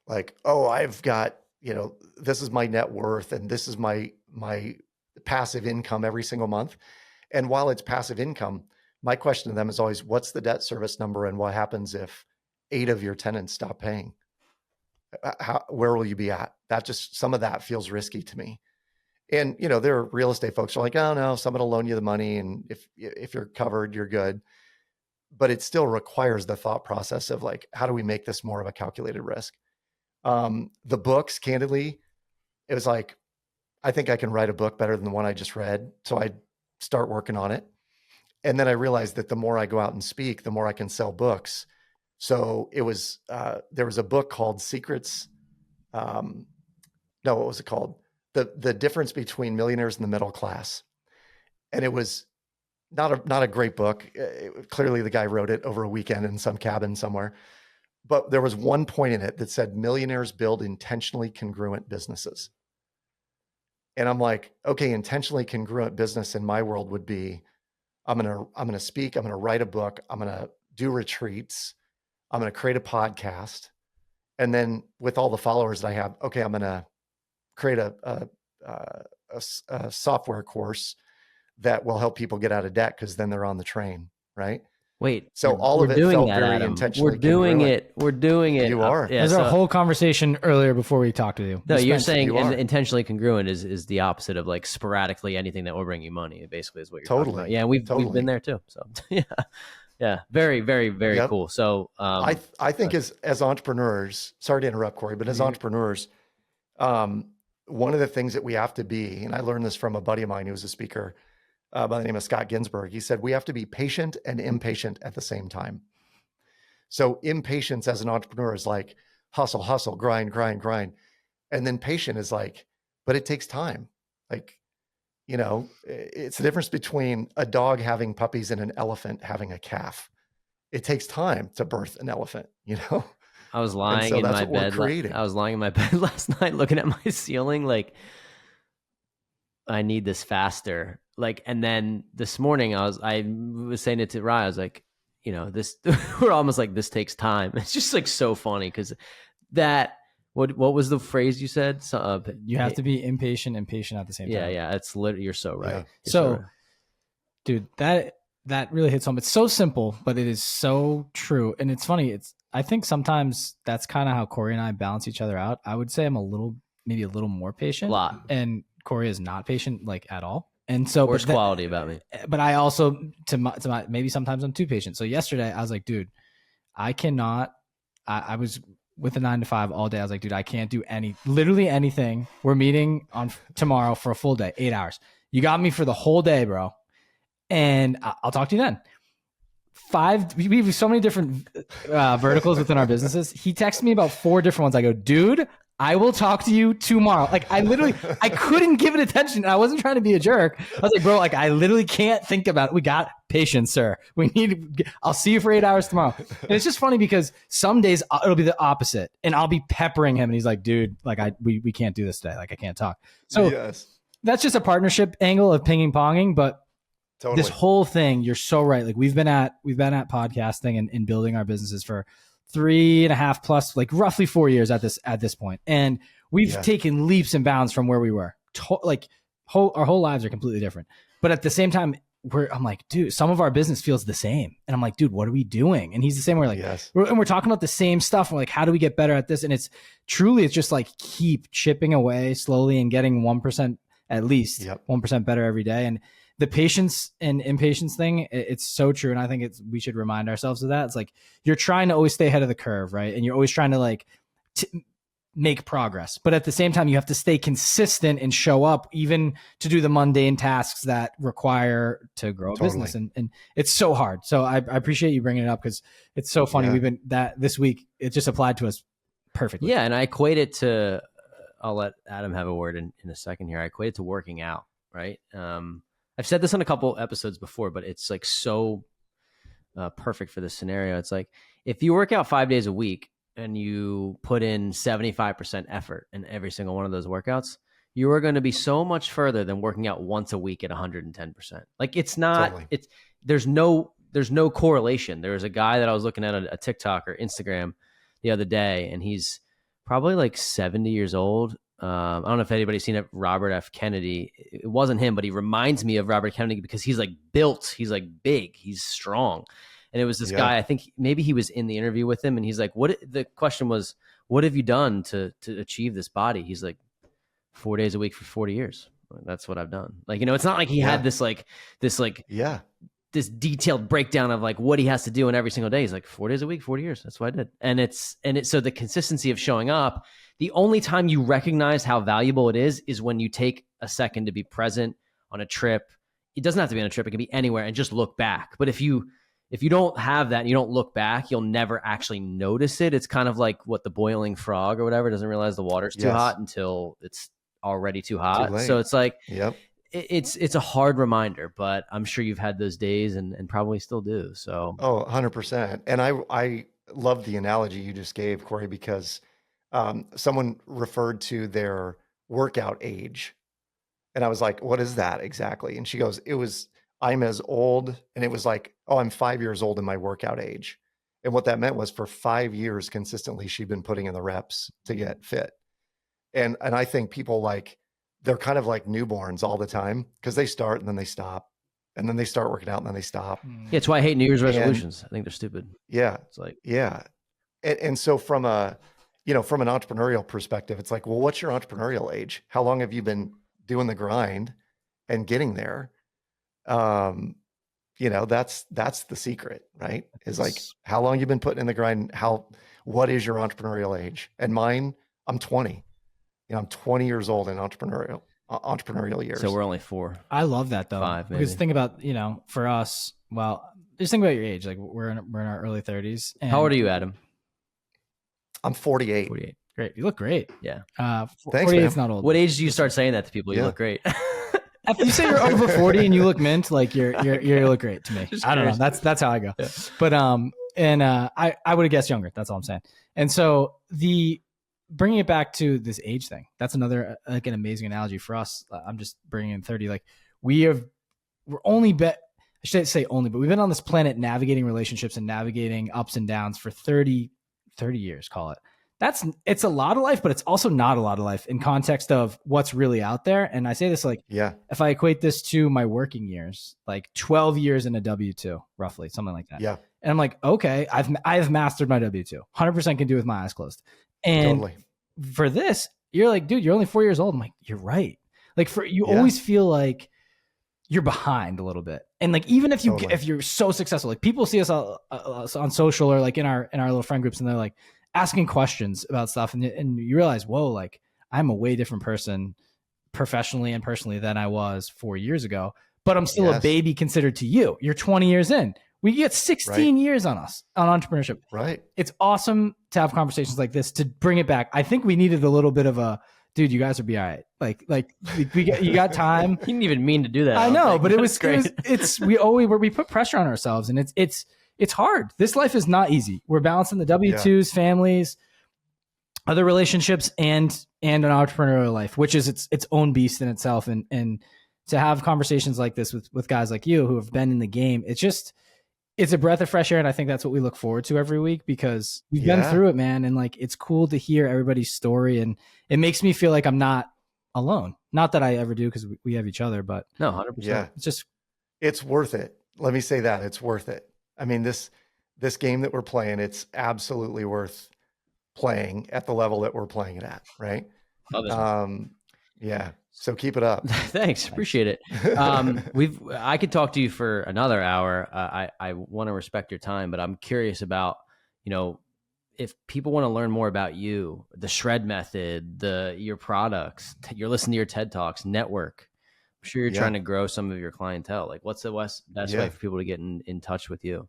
Speaker 5: like, oh, I've got, this is my net worth and this is my passive income every single month. And while it's passive income, my question to them is always, what's the debt service number and what happens if 8 of your tenants stop paying? Where will you be at? Some of that feels risky to me. And, there are real estate folks who are like, oh no, someone will loan you the money. And if you're covered, you're good. But it still requires the thought process of like, how do we make this more of a calculated risk? The books, candidly, it was like, I think I can write a book better than the one I just read. So I start working on it. And then I realized that the more I go out and speak, the more I can sell books. So it was, there was a book called Secrets. What was it called? The difference between millionaires and the middle class. And it was not a great book. Clearly the guy wrote it over a weekend in some cabin somewhere. But there was one point in it that said millionaires build intentionally congruent businesses. And I'm like, okay, intentionally congruent business in my world would be, I'm going to speak, I'm going to write a book, I'm going to do retreats, I'm going to create a podcast. And then with all the followers that I have, okay, I'm going to create a software course that will help people get out of debt because then they're on the train, right?
Speaker 3: Wait,
Speaker 5: So all of it felt very
Speaker 3: Adam.
Speaker 5: intentionally
Speaker 3: We're doing
Speaker 5: congruent.
Speaker 3: it. We're doing it.
Speaker 5: You are.
Speaker 2: There's a whole conversation earlier before we talked to you.
Speaker 3: No, you're saying
Speaker 5: you are.
Speaker 3: intentionally congruent is the opposite of like sporadically anything that will bring you money. It basically is what you're talking about. Yeah, we've been there too. So yeah, very, very, very cool. So
Speaker 5: I think as entrepreneurs, sorry to interrupt, Corey, but as entrepreneurs, one of the things that we have to be, and I learned this from a buddy of mine who was a speaker by the name of Scott Ginsberg. He said, we have to be patient and impatient at the same time. So impatience as an entrepreneur is like hustle, grind. And then patient is like, but it takes time. Like, you know, it's the difference between a dog having puppies and an elephant having a calf. It takes time to birth an elephant, you know?
Speaker 3: I was lying in my bed. I was lying in my bed last night looking at my ceiling like, I need this faster. Like, and then this morning I was saying it to Rye. I was like, you know, this, we're almost like, this takes time. It's just like so funny because what was the phrase you said? So,
Speaker 2: you have to be impatient and patient at the same time.
Speaker 3: Yeah. It's literally, you're so right.
Speaker 5: Yeah.
Speaker 3: You're
Speaker 2: so
Speaker 3: right.
Speaker 2: Dude, that really hits home. It's so simple, but it is so true. And it's funny. I think sometimes that's kind of how Corey and I balance each other out. I would say I'm maybe a little more patient.
Speaker 3: A lot.
Speaker 2: And Corey is not patient, like at all. And so
Speaker 3: worst quality about me.
Speaker 2: But I also to my maybe sometimes I'm too patient. So yesterday I was like, dude, I cannot. I was with a 9 to 5 all day. I was like, dude, I can't do literally anything. We're meeting on tomorrow for a full day, 8 hours. You got me for the whole day, bro. And I'll talk to you then. We have so many different verticals within our businesses. He texted me about 4 different ones. I go, dude, I will talk to you tomorrow. Like I couldn't give it attention. I wasn't trying to be a jerk. I was like, bro, like I literally can't think about it. We got patience, sir. I'll see you for 8 hours tomorrow. And it's just funny because some days it'll be the opposite and I'll be peppering him and he's like, dude, like we can't do this today. Like I can't talk. So that's just a partnership angle of pinging ponging. But totally. This whole thing, you're so right. Like we've been at podcasting and building our businesses for 3.5 plus, like roughly 4 years at this point. And we've taken leaps and bounds from where we were. Our whole lives are completely different. But at the same time, I'm like, dude, some of our business feels the same. And I'm like, dude, what are we doing? And he's the same. We're like, we're talking about the same stuff. We're like, how do we get better at this? And it's just like keep chipping away slowly and getting 1% at least 1% better every day. And the patience and impatience thing, it's so true. And I think we should remind ourselves of that. It's like, you're trying to always stay ahead of the curve, right? And you're always trying to like make progress, but at the same time, you have to stay consistent and show up even to do the mundane tasks that require to grow a business. And it's so hard. So I appreciate you bringing it up because it's so funny. We've been this week, it just applied to us perfectly.
Speaker 3: Yeah. And I equate it to, I'll let Adam have a word in a second here. I equate it to working out, right? I've said this on a couple episodes before, but it's like so perfect for this scenario. It's like if you work out 5 days a week and you put in 75% effort in every single one of those workouts, you are going to be so much further than working out once a week at 110%. Like it's not, there's no correlation. There was a guy that I was looking at a TikTok or Instagram the other day, and he's probably like 70 years old. I don't know if anybody's seen it, Robert F. Kennedy. It wasn't him, but he reminds me of Robert Kennedy because he's like built, he's like big, he's strong. And it was this guy, I think maybe he was in the interview with him and he's like, the question was, what have you done to achieve this body? He's like, 4 days a week for 40 years. That's what I've done. Like, you know, it's not like he had this detailed breakdown of like what he has to do in every single day. He's like 4 days a week, 40 years. That's what I did. And it's so the consistency of showing up, the only time you recognize how valuable it is when you take a second to be present on a trip. It doesn't have to be on a trip. It can be anywhere and just look back. But if you don't have that and you don't look back, you'll never actually notice it. It's kind of like what the boiling frog or whatever doesn't realize the water's too hot until it's already too hot. So it's like, it's a hard reminder, but I'm sure you've had those days and probably still do. So,
Speaker 5: Oh, 100%. And I love the analogy you just gave, Corey, because someone referred to their workout age. And I was like, what is that exactly? And she goes, I'm as old. And it was like, oh, I'm 5 years old in my workout age. And what that meant was for 5 years consistently, she'd been putting in the reps to get fit. And I think people they're kind of like newborns all the time because they start and then they stop. And then they start working out and then they stop.
Speaker 3: yeah, it's why I hate New Year's resolutions. I think they're stupid.
Speaker 5: Yeah.
Speaker 3: It's like,
Speaker 5: yeah. And so from an entrepreneurial perspective, it's like, well, what's your entrepreneurial age? How long have you been doing the grind and getting there? That's the secret, right? Is like how long you've been putting in the grind. What is your entrepreneurial age? And mine, I'm 20. I'm 20 years old in entrepreneurial years.
Speaker 3: So we're only 4.
Speaker 2: I love that though.
Speaker 3: 5 maybe.
Speaker 2: Because think about, for us, well, just think about your age. Like we're in our early 30s. And
Speaker 3: How old are you, Adam?
Speaker 5: I'm 48.
Speaker 3: 48.
Speaker 2: Great. You look great.
Speaker 3: Yeah.
Speaker 5: Thanks,
Speaker 2: 48
Speaker 5: man.
Speaker 2: is not old.
Speaker 3: What age do you start saying that to people? You
Speaker 5: Yeah.
Speaker 3: look great.
Speaker 2: If you say you're over 40 and you look mint, like you look great to me.
Speaker 3: Just
Speaker 2: I don't know.
Speaker 3: curious.
Speaker 2: That's how I go.
Speaker 3: Yeah.
Speaker 2: But I would have guessed younger. That's all I'm saying. And so bringing it back to this age thing, that's another like an amazing analogy for us. I'm just bringing in 30. Like we're only I shouldn't say only, but we've been on this planet navigating relationships and navigating ups and downs for 30 years, call it. It's a lot of life, but it's also not a lot of life in context of what's really out there. And I say this if I equate this to my working years, like 12 years in a W-2, roughly, something like that.
Speaker 5: Yeah.
Speaker 2: And I'm like, okay, I've mastered my W-2, 100% can do with my eyes closed. And
Speaker 5: Totally.
Speaker 2: for this, you're like, dude, you're only 4 years old. I'm like, you're right. Like always feel like you're behind a little bit. And like, even if you're so successful, like people see us on social or like in our little friend groups and they're like asking questions about stuff. And you realize, whoa, like I'm a way different person professionally and personally than I was 4 years ago, but I'm still a baby considered to you. You're 20 years in. We get 16 years on us on entrepreneurship.
Speaker 5: Right.
Speaker 2: It's awesome to have conversations like this to bring it back. I think we needed a little bit of a, dude, you guys will be all right. Like you got time.
Speaker 3: You didn't even mean to do that.
Speaker 2: I know, but it was
Speaker 3: great.
Speaker 2: We put pressure on ourselves and it's hard. This life is not easy. We're balancing the W-2s, families, other relationships, and an entrepreneurial life, which is its own beast in itself. And to have conversations like this with guys like you who have been in the game, it's a breath of fresh air. And I think that's what we look forward to every week because we've been through it, man. And like, it's cool to hear everybody's story. And it makes me feel like I'm not alone. Not that I ever do because we have each other, but
Speaker 3: no, 100%.
Speaker 5: Yeah.
Speaker 2: It's
Speaker 5: worth it. Let me say that it's worth it. I mean, this game that we're playing, it's absolutely worth playing at the level that we're playing it at. Right. Yeah. So keep it up.
Speaker 3: Thanks. Appreciate it. I could talk to you for another hour. I want to respect your time, but I'm curious about, if people want to learn more about you, the shred method, your products, you're listening to your TED Talks, network. I'm sure you're trying to grow some of your clientele. Like what's the best way for people to get in touch with you?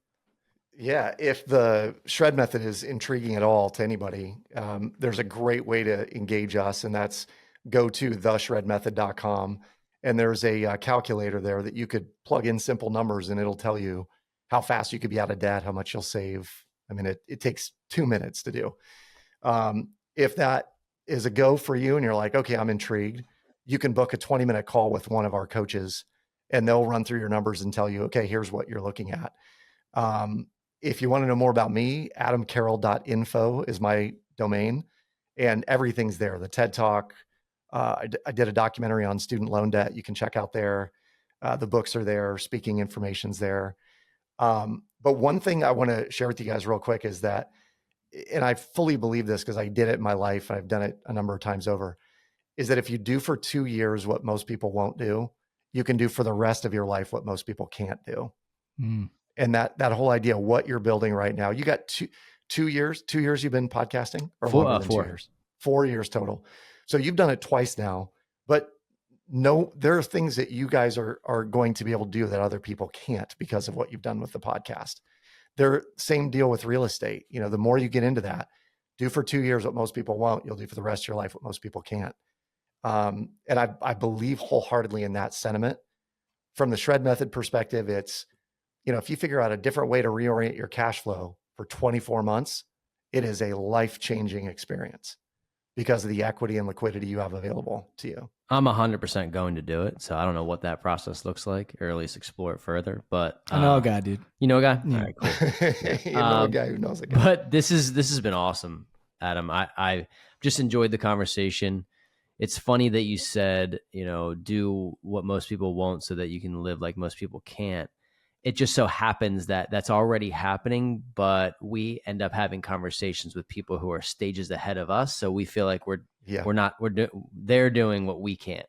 Speaker 5: Yeah. If the shred method is intriguing at all to anybody, there's a great way to engage us, and that's go to theshredmethod.com. And there's a calculator there that you could plug in simple numbers and it'll tell you how fast you could be out of debt, how much you'll save. I mean, it takes 2 minutes to do. If that is a go for you and you're like, okay, I'm intrigued, you can book a 20-minute call with one of our coaches and they'll run through your numbers and tell you, okay, here's what you're looking at. If you want to know more about me, adamcarroll.info is my domain and everything's there. The TED Talk, I did a documentary on student loan debt. You can check out there. The books are there. Speaking information's there. But one thing I want to share with you guys real quick is that, and I fully believe this because I did it in my life. I've done it a number of times over, is that if you do for 2 years what most people won't do, you can do for the rest of your life what most people can't do.
Speaker 2: Mm.
Speaker 5: And that whole idea, what you're building right now, you got 2 years you've been podcasting, or
Speaker 3: 4
Speaker 5: 2 years? 4 years total. So you've done it twice now, but there are things that you guys are going to be able to do that other people can't because of what you've done with the podcast. Same deal with real estate. The more you get into that, do for 2 years what most people won't, you'll do for the rest of your life what most people can't. And I believe wholeheartedly in that sentiment. From the shred method perspective, it's, if you figure out a different way to reorient your cash flow for 24 months, it is a life-changing experience because of the equity and liquidity you have available to you.
Speaker 3: I'm 100% going to do it. So I don't know what that process looks like, or at least explore it further. But
Speaker 2: I know a guy, dude.
Speaker 3: You know a guy?
Speaker 2: Yeah.
Speaker 3: All right, cool.
Speaker 5: You know a guy who knows a guy.
Speaker 3: But this has been awesome, Adam. I just enjoyed the conversation. It's funny that you said, do what most people won't so that you can live like most people can't. It just so happens that that's already happening, but we end up having conversations with people who are stages ahead of us. So we feel like they're doing what we can't.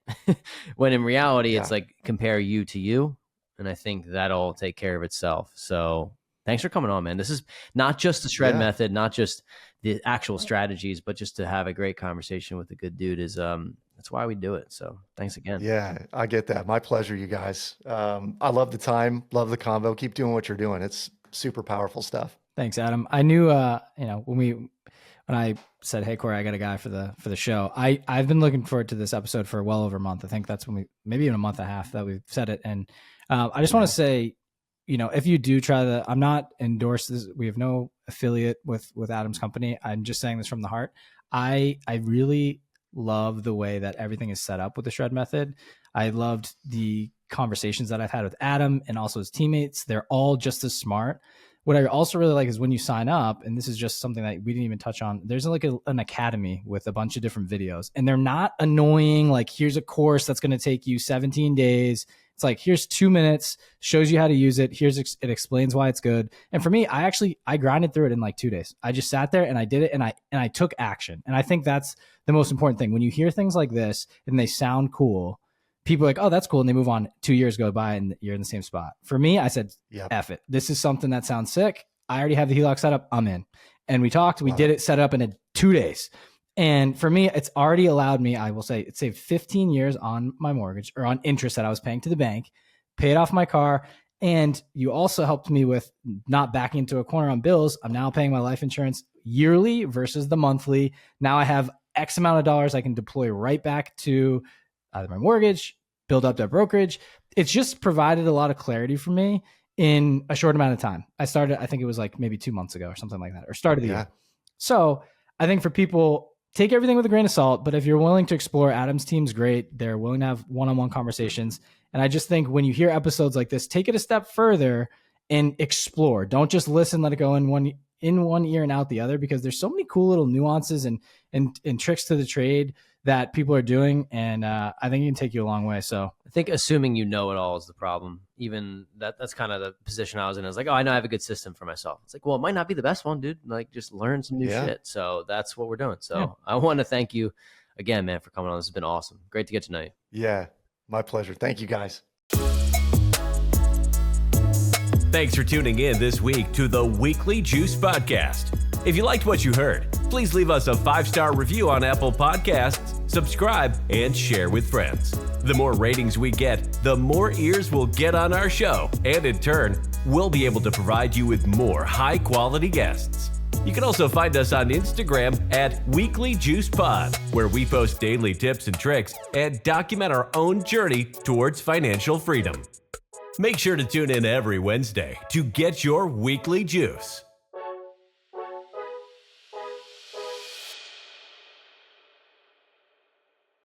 Speaker 3: When in reality, it's like compare you to you. And I think that'll take care of itself. So thanks for coming on, man. This is not just the shred method, not just the actual strategies, but just to have a great conversation with a good dude is, that's why we do it. So thanks again.
Speaker 5: Yeah, I get that. My pleasure, you guys. I love the time, love the convo. Keep doing what you're doing. It's super powerful stuff.
Speaker 2: Thanks, Adam. I knew, when I said, "Hey, Corey, I got a guy for the show." I've been looking forward to this episode for well over a month. I think that's when maybe even a month and a half that we've said it. And I just want to say, if you do try I'm not endorsed this. We have no affiliate with Adam's company. I'm just saying this from the heart. I really love the way that everything is set up with the shred method. I loved the conversations that I've had with Adam and also his teammates. They're all just as smart. What I also really like is when you sign up, and this is just something that we didn't even touch on, there's like an academy with a bunch of different videos, and they're not annoying. Like, here's a course that's going to take you 17 days. It's like, here's 2 minutes, shows you how to use it. It explains why it's good. And for me, I grinded through it in like 2 days. I just sat there and I did it, and I took action. And I think that's the most important thing. When you hear things like this and they sound cool, people are like, oh, that's cool. And they move on. 2 years go by and you're in the same spot. For me, I said, F it. This is something that sounds sick. I already have the HELOC set up. I'm in. And we talked, we did it, set it up in 2 days. And for me, it's already allowed me, I will say, it saved 15 years on my mortgage, or on interest that I was paying to the bank, paid off my car. And you also helped me with not backing into a corner on bills. I'm now paying my life insurance yearly versus the monthly. Now I have X amount of dollars I can deploy right back to either my mortgage, build up that brokerage. It's just provided a lot of clarity for me in a short amount of time. I started, I think it was like maybe 2 months ago or something like that, or started the year. So I think for people, take everything with a grain of salt, but if you're willing to explore, Adam's team's great. They're willing to have one-on-one conversations. And I just think when you hear episodes like this, take it a step further and explore. Don't just listen, let it go in one ear and out the other, because there's so many cool little nuances and tricks to the trade that people are doing. And I think it can take you a long way. So
Speaker 3: I think assuming you know it all is the problem. Even that's kind of the position I was in. I was like, oh, I know I have a good system for myself. It's like, well, it might not be the best one, dude. Like, just learn some new shit. So that's what we're doing. So I want to thank you again, man, for coming on. This has been awesome. Great to get to know you.
Speaker 5: Yeah, my pleasure. Thank you, guys.
Speaker 1: Thanks for tuning in this week to the Weekly Juice Podcast. If you liked what you heard, please leave us a 5-star review on Apple Podcasts, subscribe, and share with friends. The more ratings we get, the more ears we'll get on our show, and in turn, we'll be able to provide you with more high-quality guests. You can also find us on Instagram at Weekly Juice Pod, where we post daily tips and tricks and document our own journey towards financial freedom. Make sure to tune in every Wednesday to get your weekly juice.